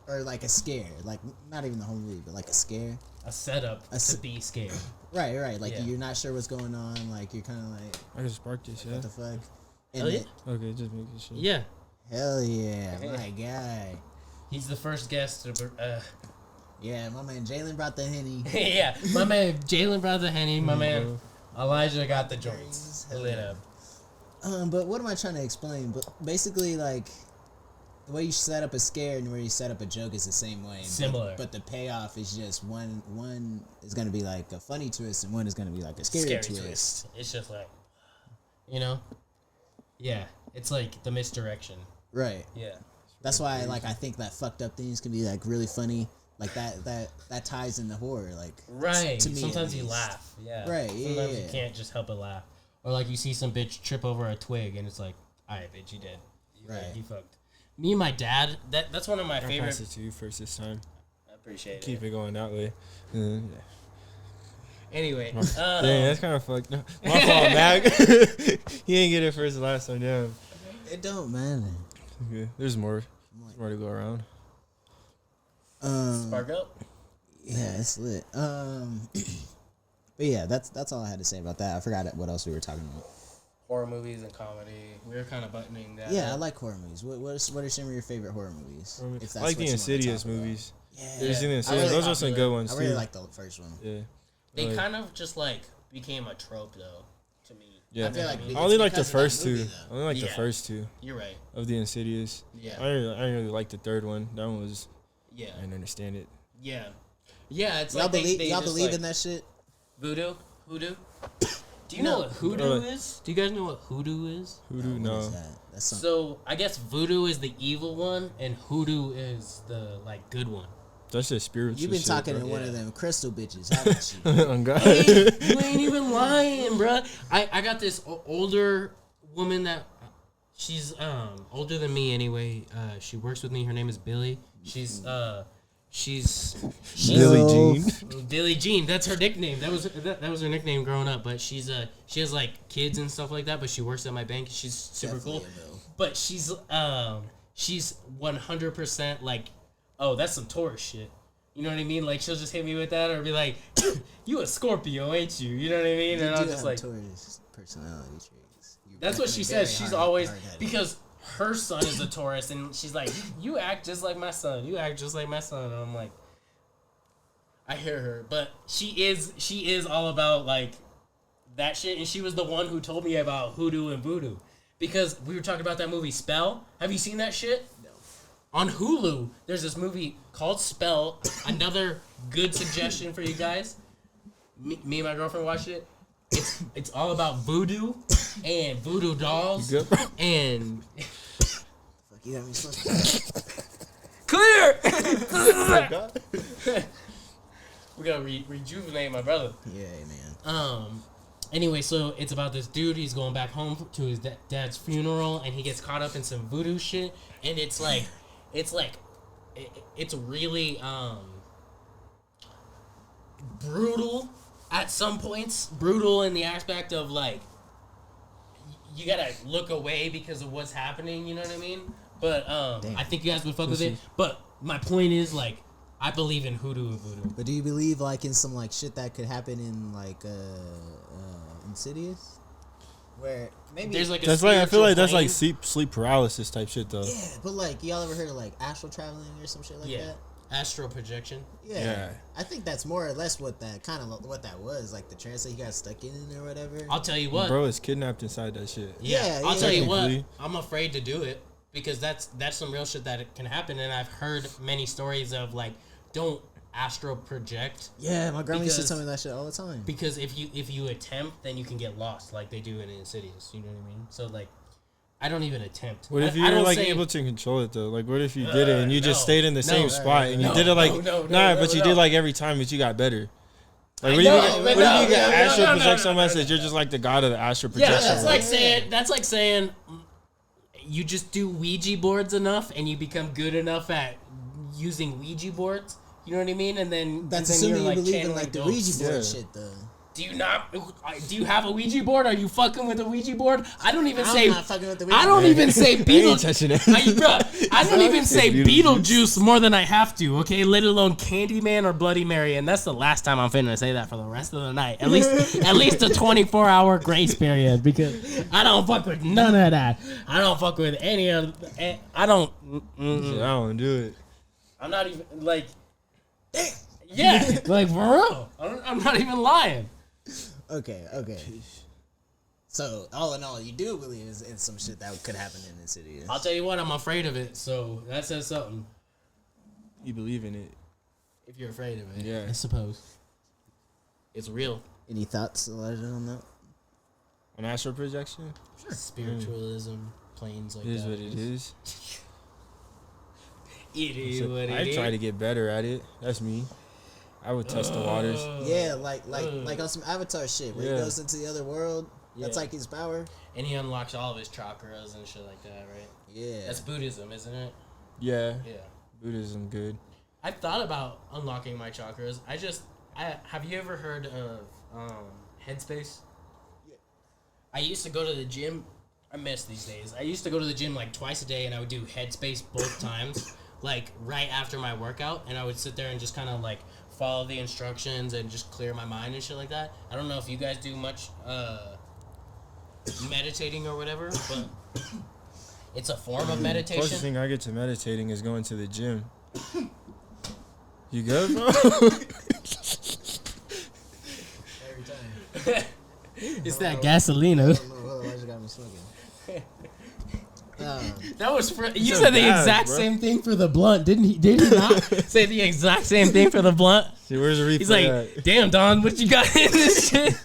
or like a scare, like not even the whole movie, but like a scare. A setup to be scared. Right. Like Yeah. you're not sure what's going on. Like you're kind of like, I just sparked this, yeah. what the fuck? Hell yeah. Okay, just making sure. Yeah. Hell yeah, my guy. He's the first guest to. Yeah, my man Jalen brought the Henny. Yeah, my man Jalen brought the Henny. My man Elijah got the joints lit up. But what am I trying to explain? But basically, like, the way you set up a scare and the way you set up a joke is the same way. Similar. But the payoff is just one is going to be like a funny twist and one is going to be like a scary twist. It's just like, you know? Yeah, it's like the misdirection. Right. Yeah. That's why, like, I think that fucked up things can be, like, really funny. Like, that ties into horror, like. Right. To me, Sometimes at you least. laugh. Yeah. Right, Sometimes yeah. you can't just help but laugh. Or like you see some bitch trip over a twig and it's like, alright, bitch, you dead. Right. You fucked. Me and my dad, that's one of my I'll favorite. pass it to you first this time. I appreciate Keep it. it going that way. Yeah. Anyway. Dang, that's kind of fucked up. My fault, Mac. He ain't get it first last time, damn. It don't matter. Okay. There's more. More to go around. Spark up. Yeah, it's lit. But yeah, that's all I had to say about that. I forgot what else we were talking about. Horror movies and comedy. We were kind of buttoning that. Yeah, I up. like horror movies. What are some of your favorite horror movies? If that's I like what the you wanna Insidious talk about. movies. Yeah, There's the I Insidious. really Those are some good ones I too. really like the first one. Yeah. They Like- kind of just like became a trope though, to me. Yeah. I feel like I it's only like the because of that first movie, two. though. I only like the Yeah. first two You're right. of the Insidious. Yeah. I didn't really like the third one. That one was Yeah. I didn't understand it. Yeah. Yeah. It's Y'all like believe they y'all just, believe like, in that shit? voodoo? Hoodoo? Do you No. know what hoodoo Or like- is? Do you guys know what hoodoo is? Hoodoo, What no. is that? That's something. So I guess voodoo is the evil one, and hoodoo is the like good one. That's just spiritual. You've been shit, talking bro. to one Yeah. of them crystal bitches, haven't you? On God. Hey, you ain't even lying, bruh. I got this older woman that she's older than me anyway. She works with me. Her name is Billy. She's Billie Jean. Billie Jean. That's her nickname. That was her nickname growing up. But she has like kids and stuff like that. But she works at my bank. She's super cool. Definitely a no. But she's 100% like, oh, that's some Taurus shit. You know what I mean? Like, she'll just hit me with that or be like, you a Scorpio, ain't you? You know what I mean? And I'm just like, Taurus personality traits. That's what she says. She's always, because her son is a Taurus, and she's like, you act just like my son. You act just like my son. And I'm like, I hear her, but she is all about like that shit, and she was the one who told me about hoodoo and voodoo, because we were talking about that movie Spell. Have you seen that shit? No. On Hulu, there's this movie called Spell. Another good suggestion for you guys. Me and my girlfriend watched it. It's all about voodoo and voodoo dolls and. Fuck, you got me slipping. Clear. We gotta rejuvenate my brother. Yeah, man. Anyway, so it's about this dude. He's going back home to his dad's funeral, and he gets caught up in some voodoo shit. And it's really brutal at some points. Brutal in the aspect of like you gotta look away because of what's happening. You know what I mean? But I think you guys would fuck with it. But my point is like, I believe in hoodoo and voodoo. But do you believe like in some like shit that could happen in like Insidious, where maybe there's like that's like I feel like that's like sleep paralysis type shit though. Yeah, but like y'all ever heard of like astral traveling or some shit like that? Astral projection. Yeah, I think that's more or less what that was, like the trance that he got stuck in or whatever. I'll tell you what, bro is kidnapped inside that shit. I'll tell you what, I'm afraid to do it because that's some real shit that can happen, and I've heard many stories of like, don't astral project. Yeah, my grandma used to tell me that shit all the time. Because if you attempt, then you can get lost like they do in Insidious. You know what I mean? So like, I don't even attempt. What if you were like able to control it though? Like, what if you did it and you just stayed in the same spot and you did it like but you did like every time, but you got better. Like, what if you get astral project someone says you're just like the god of the astral projection? Yeah, that's like saying you just do Ouija boards enough and you become good enough at using Ouija boards. You know what I mean? And then that's and then assuming you're like you believe in like the Ouija board shit though. Do you have a Ouija board? Are you fucking with a Ouija board? I don't even say. Not fucking with the Ouija I don't even say Beetlejuice. I don't even say Beetlejuice. Beetlejuice more than I have to. Okay, let alone Candyman or Bloody Mary, and that's the last time I'm finna say that for the rest of the night. At least a 24-hour grace period, because I don't fuck with none of that. I don't fuck with any of. I don't. I don't do it. I'm not even like. Yeah, like for real. I'm not even lying. Okay. So all in all, you do believe in some shit that could happen in Insidious. I'll tell you what, I'm afraid of it. So that says something. You believe in it if you're afraid of it. Yeah, I suppose it's real. Any thoughts, Elijah, on that? On astral projection? Sure. Spiritualism, planes like that. It is that. what it is. It is what it is. I try to get better at it. That's me. I would test the waters. Yeah, like on some Avatar shit where he goes into the other world. That's like his power. And he unlocks all of his chakras and shit like that, right? Yeah. That's Buddhism, isn't it? Yeah. Yeah. Buddhism, good. I thought about unlocking my chakras. Have you ever heard of Headspace? Yeah. I used to go to the gym. I miss these days. I used to go to the gym like twice a day, and I would do Headspace both times, like right after my workout, and I would sit there and just kind of like follow the instructions and just clear my mind and shit like that. I don't know if you guys do much meditating or whatever, but it's a form of meditation. Closest thing I get to meditating is going to the gym. You good, bro? Every time. It's that gasolina. I just got me smoking. That was you said the exact same thing for the blunt, didn't he? Did he not say the exact same thing for the blunt? See, where's the replay? He's like, at? damn, Don, what you got in this shit?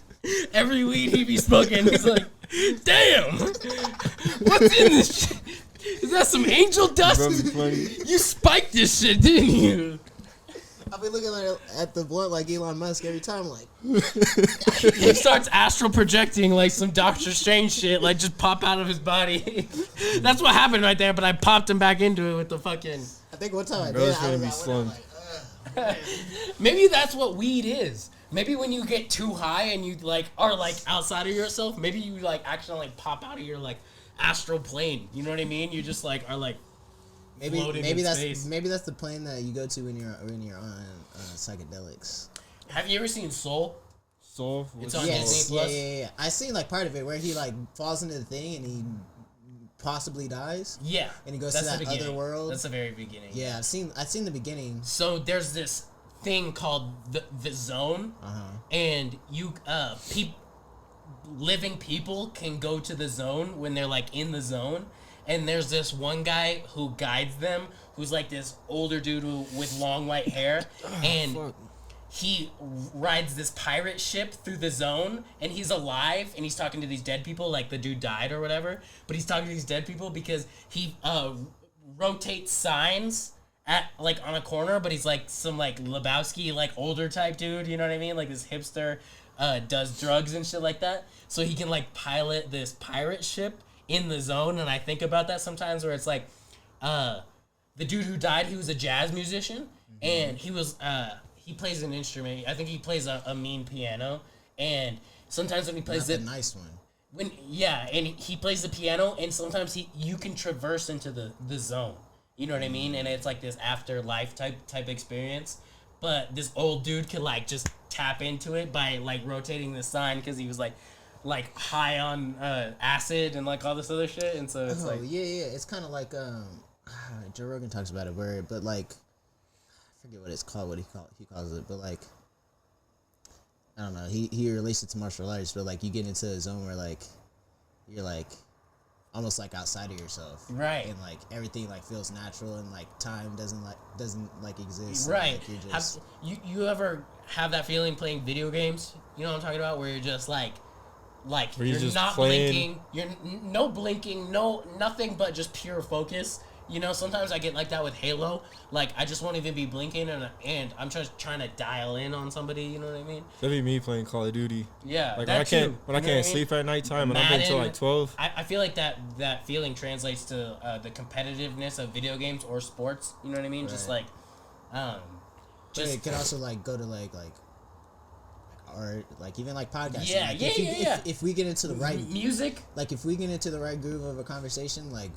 Every weed he be smoking, he's like, damn, what's in this shit? Is that some angel dust? You spiked this shit, didn't you? I'll be looking at the blunt like Elon Musk every time, like. He starts astral projecting like some Doctor Strange shit, like just pop out of his body. That's what happened right there, but I popped him back into it with the fucking. I think one time I Bro's did. gonna be slumped. Maybe that's what weed is. Maybe when you get too high and you like are like outside of yourself, maybe you like actually like pop out of your like astral plane. You know what I mean? You just like are like floating in space. Maybe that's the plane that you go to when you're on psychedelics. Have you ever seen Soul? Soul. It's on Yes, Disney Plus. yeah. I seen like part of it where he like falls into the thing and he possibly dies. Yeah, And he goes that's to the that other beginning. world. That's the very beginning. Yeah, I've seen the beginning. So there's this thing called the zone, and you living people can go to the zone when they're like in the zone. And there's this one guy who guides them, who's like this older dude with long white hair, and he rides this pirate ship through the zone, and he's alive, and he's talking to these dead people, like the dude died or whatever, but he's talking to these dead people because he rotates signs at like on a corner, but he's like some like Lebowski like older type dude, you know what I mean, like this hipster, does drugs and shit like that, so he can like pilot this pirate ship in the zone. And I think about that sometimes where it's like the dude who died, he was a jazz musician, and he was he plays an instrument. I think he plays a mean piano, and sometimes when he plays That's a nice one. And he plays the piano, and sometimes you can traverse into the zone, you know what I mean, and it's like this afterlife type experience. But this old dude could like just tap into it by like rotating the sign because he was like high on acid and like all this other shit, and so it's yeah, it's kind of like Joe Rogan talks about it, but like I forget what it's called, he calls it, but like I don't know, he relates it to martial arts, but like you get into a zone where like you're like almost like outside of yourself, right, and like everything like feels natural, and like time doesn't exist, right. Like, you're just... you ever have that feeling playing video games? You know what I'm talking about, where you're just like you're not blinking, you're no blinking, no nothing but just pure focus. You know, sometimes I get like that with Halo. Like I just won't even be blinking, and I'm just trying to dial in on somebody. You know what I mean? That'd be me playing Call of Duty. Yeah, like that when I can't sleep at nighttime and I'm until like 12. I feel like that feeling translates to the competitiveness of video games or sports. You know what I mean? Right. Just like, just it can also like go to like art, like even like podcasting. Yeah, like if we get into the right music, like if we get into the right groove of a conversation, like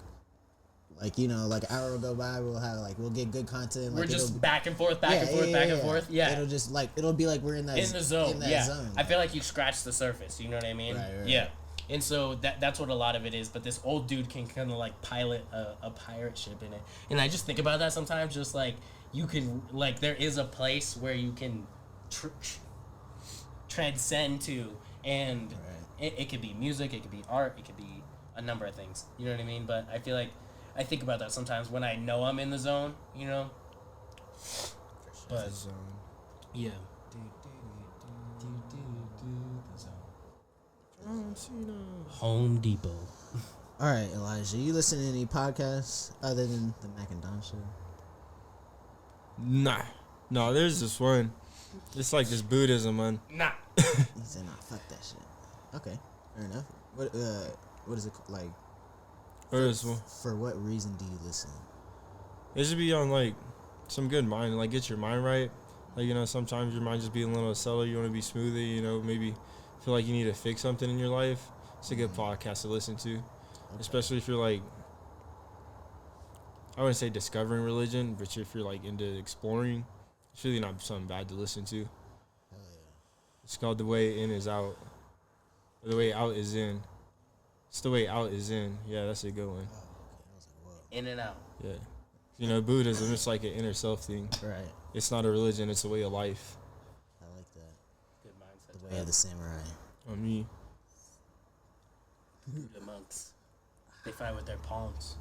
you know, like an hour will go by, we'll get good content. Like we're just back and forth, back and forth. Yeah, it'll just like it'll be like we're in the zone. Zone. I feel like you scratched the surface. You know what I mean? Right. Yeah. And so that's what a lot of it is. But this old dude can kind of like pilot a pirate ship in it. And I just think about that sometimes. Just like you can like there is a place where you can transcend to, and it could be music, it could be art, it could be a number of things. You know what I mean? But I feel like I think about that sometimes when I know I'm in the zone, you know. But yeah. Home Depot. All right, Elijah, you listen to any podcasts other than the Mac and Don show? Nah, no. There's this one. It's like this Buddhism one. Nah. He said, "Nah, fuck that shit." Okay, fair enough. What is it like? For what reason do you listen? It should be on like some good mind, like get your mind right. Like, you know, sometimes your mind just be a little slower. You want to be smoother. You know, maybe feel like you need to fix something in your life. It's a good podcast to listen to, especially if you're like, I wouldn't say discovering religion, but if you're like into exploring, it's really not something bad to listen to. Hell yeah. It's called The Way In Is Out. Or The Way Out Is In. It's The Way Out Is In. Yeah, that's a good one. Oh, okay. I was like, whoa. In and out. Yeah. You know, Buddhism, it's like an inner self thing. Right. It's not a religion, it's a way of life. I like that. Good mindset. The way of the samurai. On me. The monks. They fight with their palms.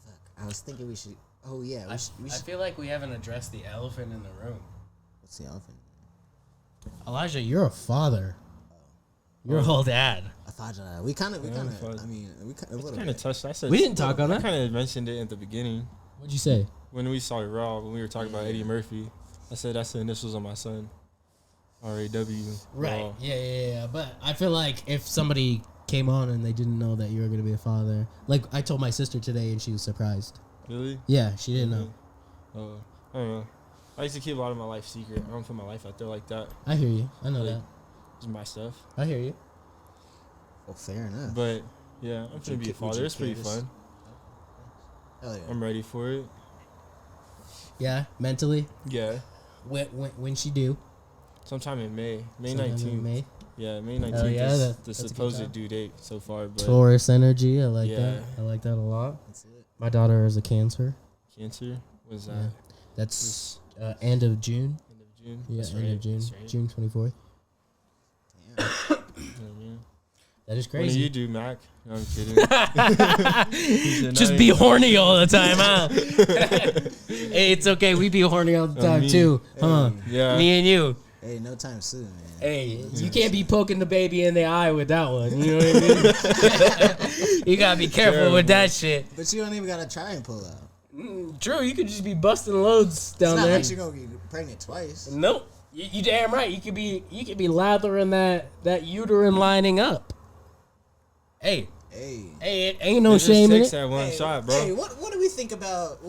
Fuck. I was thinking we should. Oh yeah. We should. I feel like we haven't addressed the elephant in the room. What's the elephant? Elijah, you're a father. You're a whole dad. I thought we kind of. I mean, we kind of touched. I said we didn't talk on that. I kind of mentioned it at the beginning. What'd you say? When we saw Raw, when we were talking about Eddie Murphy, I said that's the initials on my son. R-A-W. Right. Raw. Yeah. But I feel like if somebody came on and they didn't know that you were going to be a father, like I told my sister today and she was surprised. Really? Yeah, she didn't know. I don't know. I used to keep a lot of my life secret. I don't put my life out there like that. I hear you. I know like, that. It's my stuff. I hear you. Well, fair enough. But yeah, I'm trying to be a father. It's pretty fun. Hell yeah. I'm ready for it. Yeah, mentally. Yeah. When she do? Sometime in May. May Sometime in 19th. May. Yeah, May 19th Hell yeah, is that's the a good supposed time. due date so far. But Taurus energy. I like Yeah. that. I like that a lot. That's it. My daughter is a Cancer. Cancer? What's that? Yeah. That's end of June. End of June? Yeah, That's end right. of June. That's right. June 24th. Damn. Yeah, man. That is What do crazy. you do, Mac? No, I'm kidding. Just be horny all the time, huh? Hey, it's okay. We be horny all the time me. too, huh? Yeah. Me and you. Hey, no time soon, man. Hey, you can't be poking the baby in the eye with that one. You know what I mean? You gotta be careful with that shit. But you don't even gotta try and pull out. True, you could just be busting loads down It's not there. like you're gonna get pregnant twice. Nope. You damn right. You could be lathering that uterine lining up. Hey, Hey. it ain't no It just shame in takes it. that one Hey, shot, bro. Hey, what do we think about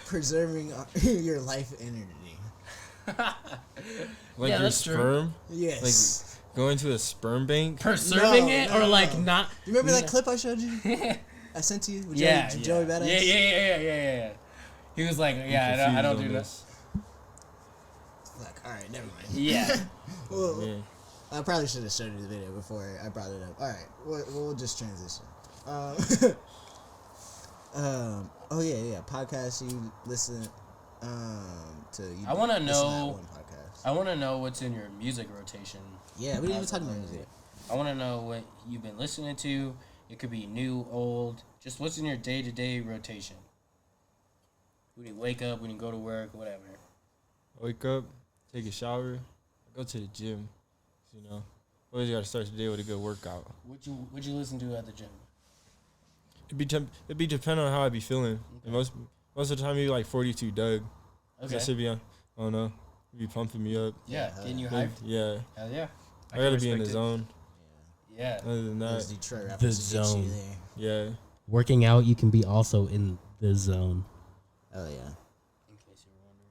preserving your life energy? Like Yeah, your that's true. sperm? Yes. Going to a sperm bank? Preserving No, it no, or like no. not. You remember that clip I showed you? I sent to you with Yeah, Joey Badass? Yeah. He was like, yeah, I don't do that. Like, all right, never mind. Yeah. Well, Yeah. I probably should have showed you the video before I brought it up. All right, we'll just transition. Oh yeah. Podcast you listen to. You I wanna listen to know- that one podcast. I want to know what's in your music rotation. Yeah, we didn't even talk about music. I want to know what you've been listening to. It could be new, old. Just what's in your day-to-day rotation. When you wake up, when you go to work, whatever. Wake up, take a shower, go to the gym. You know, always got to start the day with a good workout. What'd you listen to at the gym? It'd be depending on how I be feeling. And most of the time, you like 42 Doug. Okay. That should be on. I don't know. It be pumping me up. Yeah, getting you Like, hyped. yeah, Hell yeah. I gotta be in the zone. Yeah. Other than Those that, Detroit The rappers will get you zone. there. yeah. Working out, you can be also in the zone. Oh yeah, In case you were wondering.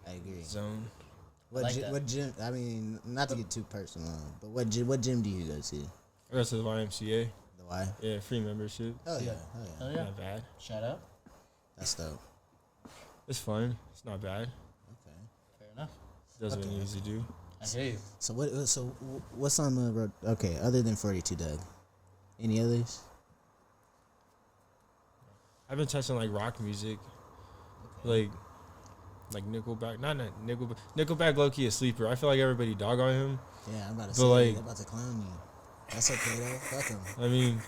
I agree. Zone. Like that. What gym? I mean, not to get too personal, but what gym do you go to? I go to the YMCA. The Y? Yeah, free membership. Oh yeah, Yeah. oh yeah. Hell yeah. Not bad. Shout out. That's dope. It's fun. It's not bad. Okay. Fair enough. Does what Okay, it needs to do. I hear you. So what's on the road? Okay, other than 42 Doug, any others? I've been touching like rock music, like Nickelback. Not Nickelback. Nickelback low key a sleeper. I feel like everybody dog on him. Yeah, I'm about to But, say like- they're about to clown you. That's okay though. Fuck them. I mean,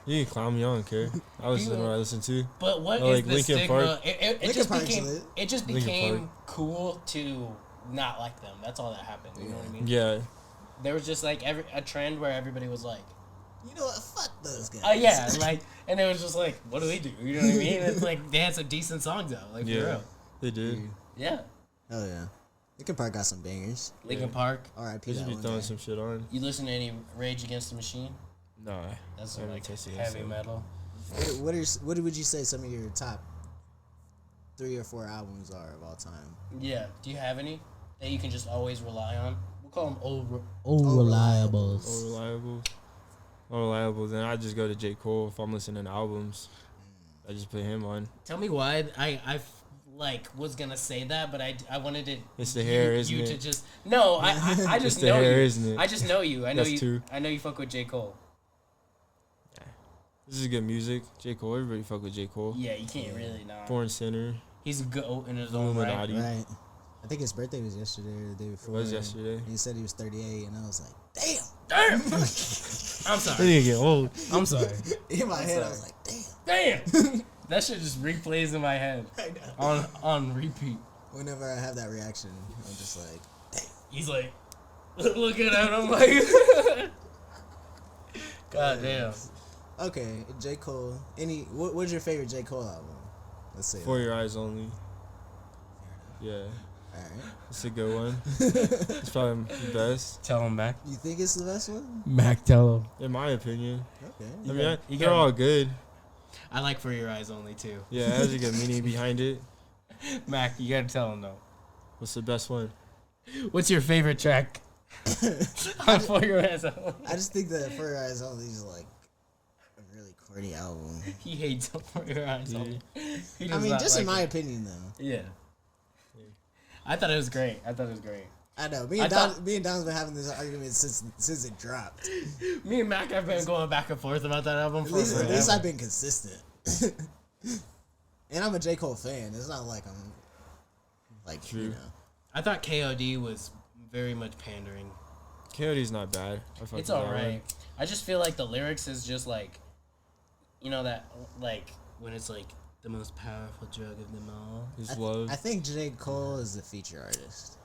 you can clown me. I don't care. I listen to what I listen to. But what Oh, is like the Linkin stigma? Park? It Linkin just Park's became lit. it just Linkin became cool to not like them. That's all that happened. You know what I mean? Yeah, There was just like a trend where everybody was like, You know what? Fuck those guys. oh yeah, like, and it was just like, what do they do? You know what I mean? It's like they had some decent songs though, like for yeah, real. they did. Yeah, Oh yeah. Linkin Park got some bangers. Linkin Yeah. Park. R.I.P. They just that be one throwing guy. some shit on. You listen to any Rage Against the Machine? Nah, That's I haven't like tasted it, heavy so. metal. What would you say some of your top 3 or 4 albums are of all time? Yeah. Do you have any that you can just always rely on? We'll call them old. Reliables. Reliable. Then I just go to J. Cole if I'm listening to albums. I just put him on. Tell me why I like was gonna say that, but I wanted it. It's the hair, isn't you it? to just no. I just It's the know hair, you. isn't it? I just know you. I know That's you. two. I know you fuck with J Cole. This is good music. J. Cole, everybody fuck with J. Cole. Yeah, you can't really not. Born Sinner, He's a goat in his own right. Illuminati. Right. I think his birthday was yesterday or the day It before. was yesterday. He said he was 38, and I was like, damn. Damn. I'm I sorry. need to get old. I'm sorry. In my head, I was sorry. like, damn. Damn. That shit just replays in my head I know. on repeat. Whenever I have that reaction, I'm just like, He's like looking at him like, God damn. okay, J. Cole. What's your favorite J. Cole album? Let's say. For Your Eyes Only. Yeah, All right. it's a good one. It's probably the best, Tell him back. You think it's the best one? Mac, tell him. in my opinion. Okay. I mean, you they're got- all good. I like For Your Eyes Only too. Yeah, it has a good meaning behind it. Mac, you gotta tell him though. What's the best one? What's your favorite track on For Your Eyes Only? I just think that For Your Eyes Only is like a really For the album. He hates For Your Eyes Only. He I does mean, not just in like my it. opinion, though. Yeah. I thought it was great. I know. Me I and thought- Don's been having this argument since it dropped. Me and Mac have been going back and forth about that album At for least forever. I've been consistent. And I'm a J. Cole fan. It's not like I'm like True. you know. I thought KOD was very much pandering. KOD's not bad. I fuck It's with that alright. one. I just feel like the lyrics is just like, you know that like when it's like the most powerful drug of them all. His love. I think J. Cole is the feature artist.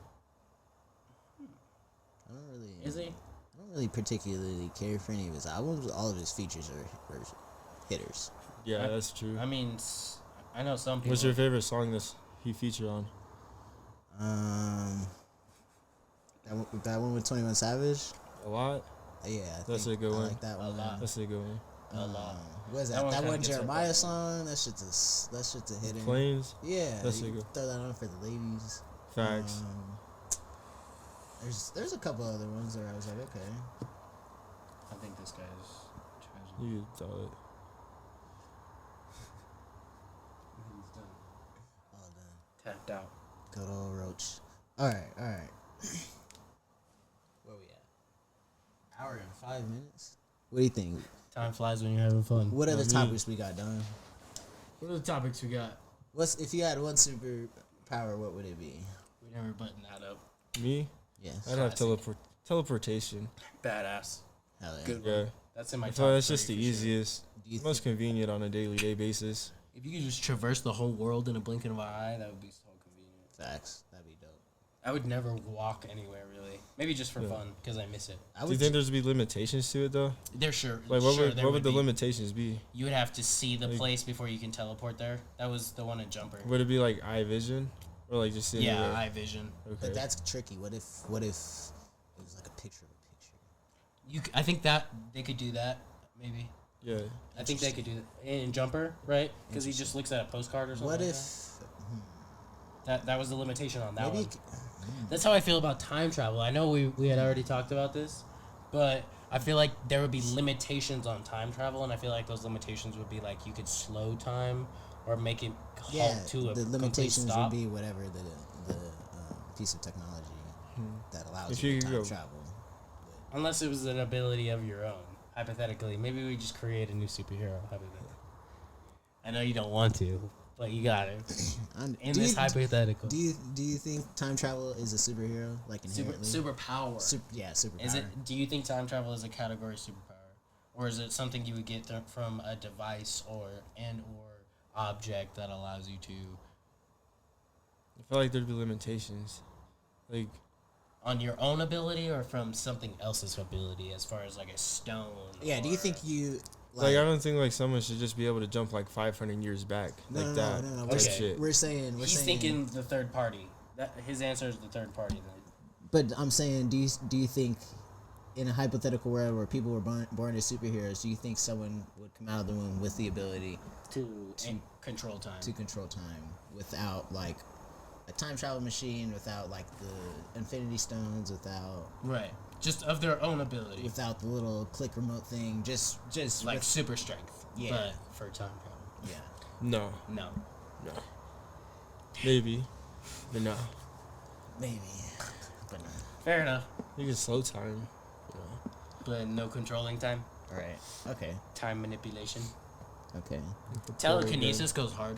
I don't really. Is he? I don't really particularly care for any of his albums. All of his features are hitters. Yeah, that's true. I mean, I know some people. What's your favorite song he featured on? That one with 21 Savage. A lot. Yeah, That's a good I one. like that A one. lot. That's a good one. A lot. What is That that? one That kinda one gets Jeremiah up song. That shit's a hitter. Flames. Yeah, That's you a good. throw that on for the ladies. Facts. There's a couple other ones where I was like, okay. I think this guy's tragic. You could tell it. He's done. All done. Tapped out. Good old Roach. All right. Where we at? Hour and 5 minutes. What do you think? Time flies when you're having fun. What other me. topics we got done? What are the topics we got? If you had one superpower, what would it be? We never buttoned that up. Me? Yes. I'd have Classic. teleportation. Badass. Hell yeah. Good. Yeah. That's in my I top feel like that's 30 just the for sure. easiest, Do you most convenient on a daily basis. If you could just traverse the whole world in a blink of an eye, that would be so convenient. Facts. That'd be dope. I would never walk anywhere really. Maybe just for Yeah. fun because I miss it. I Do you think there's be limitations to it though? There sure. Like what sure, would there what would the be. limitations be? You would have to see the Like- place before you can teleport there. That was the one in Jumper. Would it be like eye vision, or like just seeing? Yeah, eye vision. Okay. But that's tricky. What if it was like a picture of a picture? I think that they could do that. Maybe. Yeah. I think they could do that in Jumper, right? Because he just looks at a postcard or something. What like if that was the limitation on that maybe? one? That's how I feel about time travel. I know we had already talked about this, but I feel like there would be limitations on time travel, and I feel like those limitations would be like you could slow time or make it halt Yeah, to a the complete limitations stop. would be whatever the piece of technology that allows If you you to could time go- travel. Unless it was an ability of your own, hypothetically. Maybe we just create a new superhero, hypothetically. I know you don't want to, but you got it. In Do this you- hypothetical. Do you think time travel is a superhero, like inherently? Superpower. Superpower. Is it? Do you think time travel is a category superpower, or is it something you would get from a device or object that allows you to I feel like there'd be limitations. Like on your own ability or from something else's ability, as far as like a stone? Yeah. Do you or- think you I don't think like someone should just be able to jump like 500 years back No, like no, that. no, no, no. Type Okay. shit. We're saying He's thinking the third party. That his answer is the third party. Then But I'm saying, do you think in a hypothetical world where people were born as superheroes, do you think someone would come out of the womb with the ability to control time. to control time without like a time travel machine, without like the Infinity Stones, without Right. Just of their own ability. the little click remote thing, just Like with, super strength. Yeah. But for time travel. yeah, No, No. maybe, but no. maybe, but no. Fair enough. You can slow time. You know. But no controlling time. All right, okay, Time manipulation. okay. Telekinesis goes hard.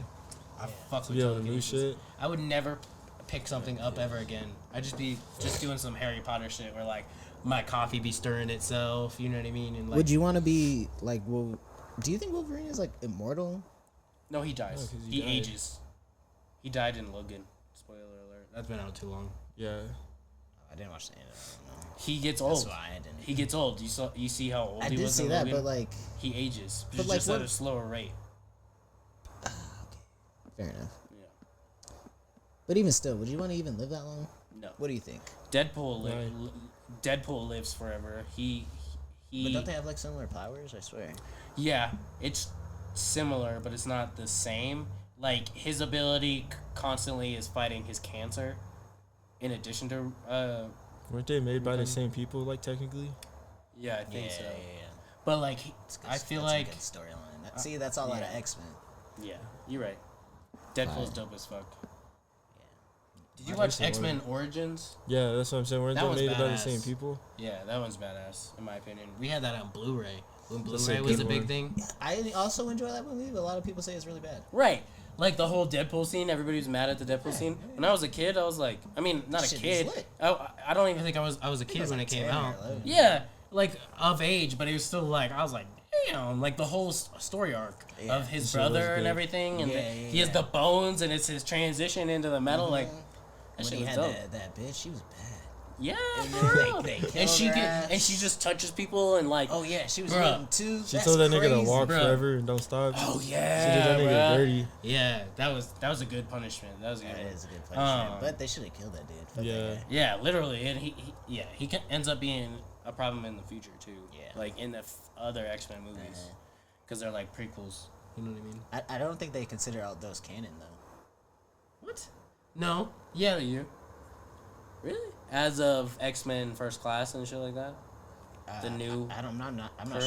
I fuck To with be able to do telekinesis. shit. I would never pick something up ever again. I'd just be doing some Harry Potter shit where like my coffee be stirring itself. You know what I mean? And like, Would you want to be like? Well, do you think Wolverine is like immortal? No, he dies. No, 'cause he he died. ages. He died in Logan. Spoiler alert. That's been out too long. Yeah. I didn't watch the end. I don't know. He gets That's old. why I didn't. He gets old. You see how old I he did was see in that, Logan? but like, He ages. But, But like, just at what- a slower rate. fair enough. Yeah. But even still, would you want to even live that long? No. What do you think? Deadpool lives forever. He But don't they have like similar powers? I swear. Yeah, it's similar, but it's not the same. Like his ability constantly is fighting his cancer, in addition to Weren't they made by the same people? Like technically. yeah, I think so. Yeah. But like It's good- I feel that's a like good storyline. See, that's all out of Yeah. X-Men. Yeah, you're right. Deadpool's Fire. dope as fuck. Did you I watch guess it X-Men Origins? Yeah, that's what I'm saying. Weren't That they one's made by the badass. same people? Yeah, that one's badass in my opinion. We had that on Blu-ray when That's Blu-ray a was good a big one. thing. I also enjoy that movie, but a lot of people say it's really bad. Right. Like the whole Deadpool scene, everybody was mad at the Deadpool scene. When I was a kid, I was like, I mean, not a Shit was kid. lit. I don't even think I was a kid was when like it came 10 or out. 11. Yeah, like of age, but it was still like I was like, damn, like the whole story arc Yeah. of his Shit was brother and good. everything, and Yeah, he has the bones, and it's his transition into the metal. Like that When shit he was had dope. that bitch, she was bad. Yeah, And for then real. they and killed she her can, ass. and she just touches people and like, Oh yeah, she was Bruh. hitting too. She That's told that nigga to crazy. walk Bruh. forever and don't stop. oh She yeah, did that nigga bruh. dirty. Yeah, That was a good punishment. That was a good. That one. is a good punishment, Um, but they should have killed that dude. Fuck Yeah. that guy. Yeah, literally, and he ends up being a problem in the future too. Yeah. like in the other X-Men movies, Uh-huh. because they're like prequels. you know what I mean? I don't think they consider all those canon though. What? No. Yeah, they do. Really? As of X-Men First Class and shit like that. The new I'm not crew?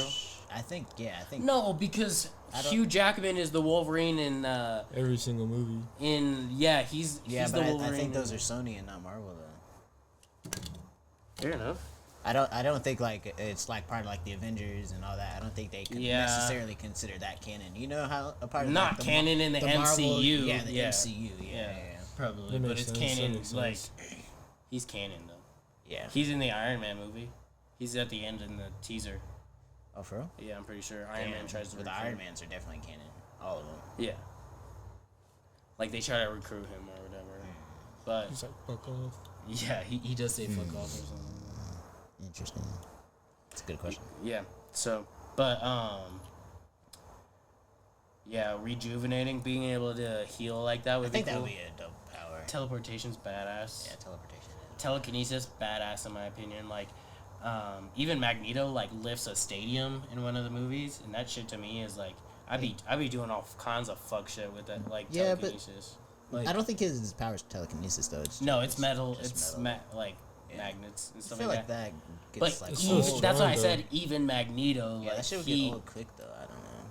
I think I think No, because I don't- Hugh Jackman is the Wolverine in Every single movie. he's yeah, he's but the Wolverine. I think those in- are Sony and not Marvel though. fair enough. I don't think like it's like part of like the Avengers and all that. I don't think they can Yeah. necessarily consider that canon. You know how a part of Not like, the canon in the Marvel, MCU. Yeah, the yeah. MCU. Yeah, Yeah. yeah. Probably. That But makes it's sense, canon. that makes Like sense. he's canon though. Yeah. He's in the Iron Man movie. He's at the end in the teaser. Oh, for real? Yeah, I'm pretty sure Iron Man tries to But the recruit Iron him. Mans are definitely canon. All of them. Yeah. Like they try to recruit him or whatever. But He's like, fuck off. yeah, He does say fuck off or something. Interesting. That's a good question. yeah. So, but yeah, rejuvenating, being able to heal like that would I think be that cool. would be a dope power. Teleportation's badass. Yeah, teleportation. Telekinesis, badass in my opinion. Like, even Magneto like lifts a stadium in one of the movies, and that shit to me is like, I'd be doing all kinds of fuck shit with that, like Yeah, but- telekinesis. Like, I don't think his power is telekinesis though. It's no, just- it's metal. just It's metal. like Yeah. magnets and I stuff feel like like that. that But gets like It's so old. strong, that's why I though. said even Magneto. Yeah, like that shit would he, get old quick though. I don't know.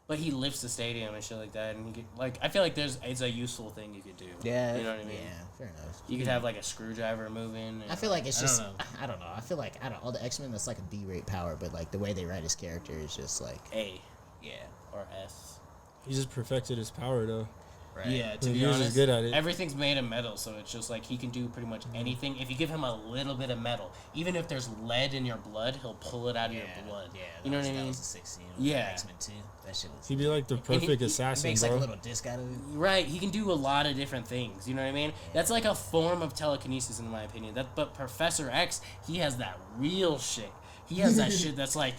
but he lifts the stadium and shit like that, and like I feel like it's a useful thing you could do. Yeah, you know what I mean. Yeah, fair enough. You could have like a screwdriver moving. And, I feel like it's I just don't know. I don't know. I feel like all the X-Men that's like a B-rate power, but like the way they write his character is just like A yeah, or S. He just perfected his power though. right. Yeah, to He be was honest. just good at it. Everything's made of metal, so it's just like he can do pretty much anything. If you give him a little bit of metal, even if there's lead in your blood, he'll pull it out of your blood. Yeah, you know what I That mean? was a 16. Yeah. X-Men 2. That shit was. He'd be like the perfect he assassin, Makes bro. like a little disc out of it. Right, he can do a lot of different things. You know what I mean? That's like a form of telekinesis, in my opinion. But Professor X, he has that real shit. He has that shit that's like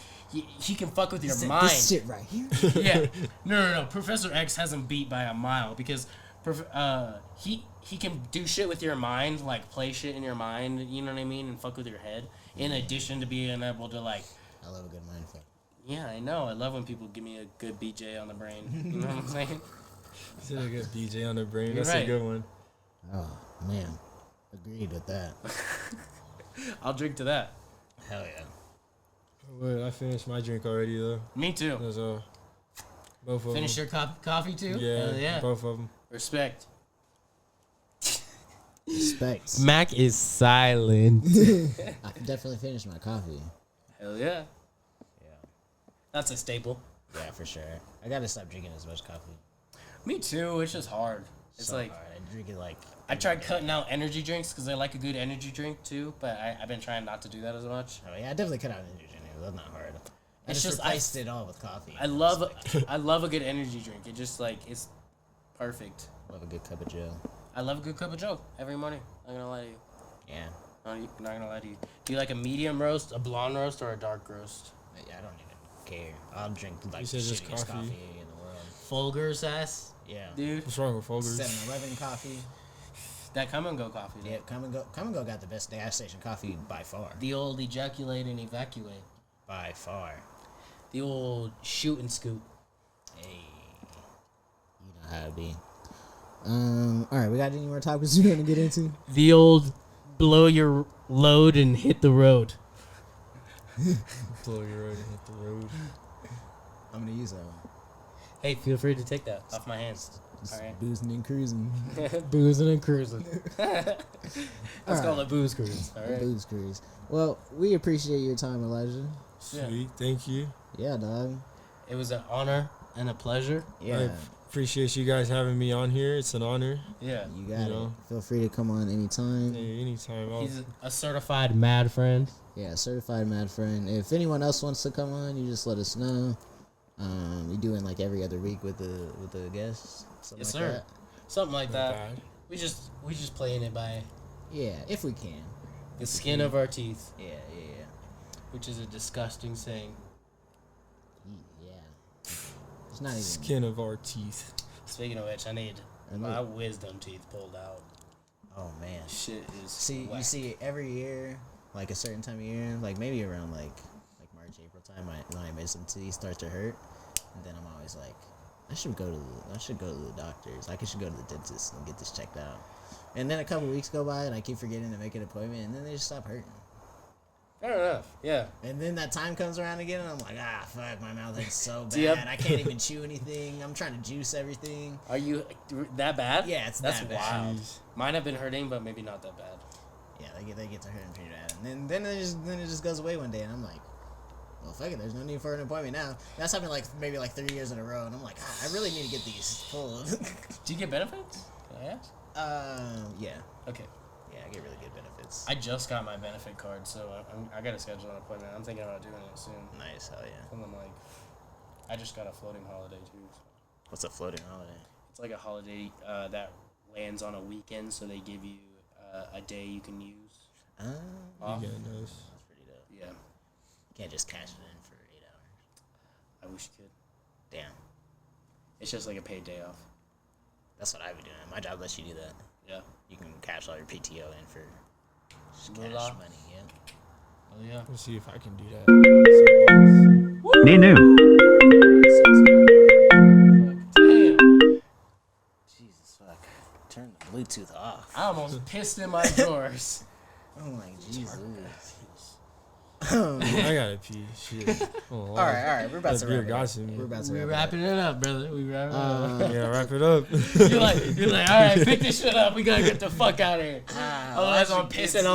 he can fuck with your mind. This shit right here. Yeah. No. Professor X has him beat by a mile because he can do shit with your mind, like play shit in your mind, you know what I mean, and fuck with your head. In addition to being able to like, I love a good mind fuck. yeah, I know. I love when people give me a good BJ on the brain. You know what I'm saying? Said I got BJ on the brain. You're That's right. a good one. Oh man, agreed with that. I'll drink to that. Hell yeah. Wait, I finished my drink already though. Me too. That's both of Finish them. your coffee too? Yeah, Hell yeah. both of them. Respect. Respect. Mac is silent. I definitely finished my coffee. Hell yeah. Yeah. That's a staple. Yeah, for sure. I gotta stop drinking as much coffee. Me too. It's just hard. It's So like hard. I drink it like. I tried cutting out energy drinks because I like a good energy drink too, but I've been trying not to do that as much. Oh yeah, I definitely cut out energy drink. That's not hard. I It's just just- I- replaced it all with coffee. I love a good energy drink. It just like it's perfect. love a good cup of Joe. I love a good cup of Joe every morning. I'm not gonna lie to you. Yeah. I'm not gonna lie to you. Do you like a medium roast, a blonde roast, or a dark roast? Yeah, I don't even care. I'll drink like You the said just shittiest coffee. coffee in the world. Fulgur's ass. Yeah. Dude, What's wrong with Folgers? 7-Eleven coffee. that come and go coffee. Though. Yeah, Come and Go got the best gas station coffee by far. The old ejaculate and evacuate. By far. The old shoot and scoop. Hey. You know how it be. Alright, we got any more topics we want to get into? The old blow your load and hit the road. Blow your road and hit the road. I'm gonna use that one. Hey, feel free to take that off my hands. Just All right. boozing and cruising. Boozing and cruising. Let's call Alright. it booze cruise. All right. Booze cruise. Well, we appreciate your time, Elijah. Sweet, thank you. Yeah, dog. It was an honor and a pleasure. Yeah, I appreciate you guys having me on here. It's an honor. Yeah. you got You it. know. Feel free to come on anytime. Hey, anytime. He's a certified mad friend. Yeah, certified mad friend. If anyone else wants to come on, you just let us know. We doing like every other week with the guests. Something Yes, like sir. that. Something like Not that. bad. We just playing it by Yeah, if we can. the skin of our teeth, Yeah. which is a disgusting saying. Yeah. It's not even. Skin of our teeth. Speaking of which, I need I my know. wisdom teeth pulled out. Oh man. Shit is See, whack. you see every year, like a certain time of year, like maybe around like March, April time, my wisdom teeth start to hurt, and then I'm always like, I should go to the doctors. I should go to the dentist and get this checked out. And then a couple weeks go by, and I keep forgetting to make an appointment, and then they just stop hurting. Fair enough. Yeah. And then that time comes around again, and I'm like, fuck, my mouth hurts so Do you have- bad. I can't even chew anything. I'm trying to juice everything. Are you that bad? Yeah, it's That's that bad. wild. Jeez. Mine have been hurting, but maybe not that bad. Yeah, they get to hurting pretty bad. And then it just goes away one day, and I'm like, well, fuck it, there's no need for an appointment now. That's happened like maybe like 3 years in a row, and I'm like, I really need to get these pulled. Do you get benefits? Can I ask? Yeah. Okay. Yeah, I get really good benefits. I just got my benefit card, so I got to schedule an appointment. I'm thinking about doing it soon. Nice, hell yeah. And I'm like, I just got a floating holiday too. So. What's a floating holiday? It's like a holiday that lands on a weekend, so they give you a day you can use off. Yeah, nice. That's pretty dope. Yeah, You can't just cash it in for 8 hours. I wish you could. Damn. It's just like a paid day off. That's what I would do. My job lets you do that. Yeah. You can cash all your PTO in for just cash Moolah. money, yeah. Oh yeah. Let's see if I can do that. Me new. Damn. Jesus, fuck. Turn the Bluetooth off. I almost pissed in my drawers. I'm like, Jesus. I gotta pee. Shit. Oh, All right. We're about to Beer wrap it got up. to me. We're about to We wrap it wrapping it up, brother. We wrapping it up. up. Yeah, wrap it up. You're like, all right, pick this shit up. We gotta get the fuck out of here. Otherwise, I'm Elijah pissing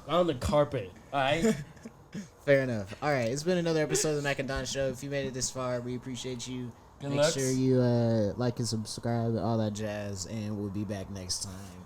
on the carpet. All right. Fair enough. All right, it's been another episode of the Mac and Don Show. If you made it this far, we appreciate you. Good Make luck. sure you like and subscribe, all that jazz, and we'll be back next time.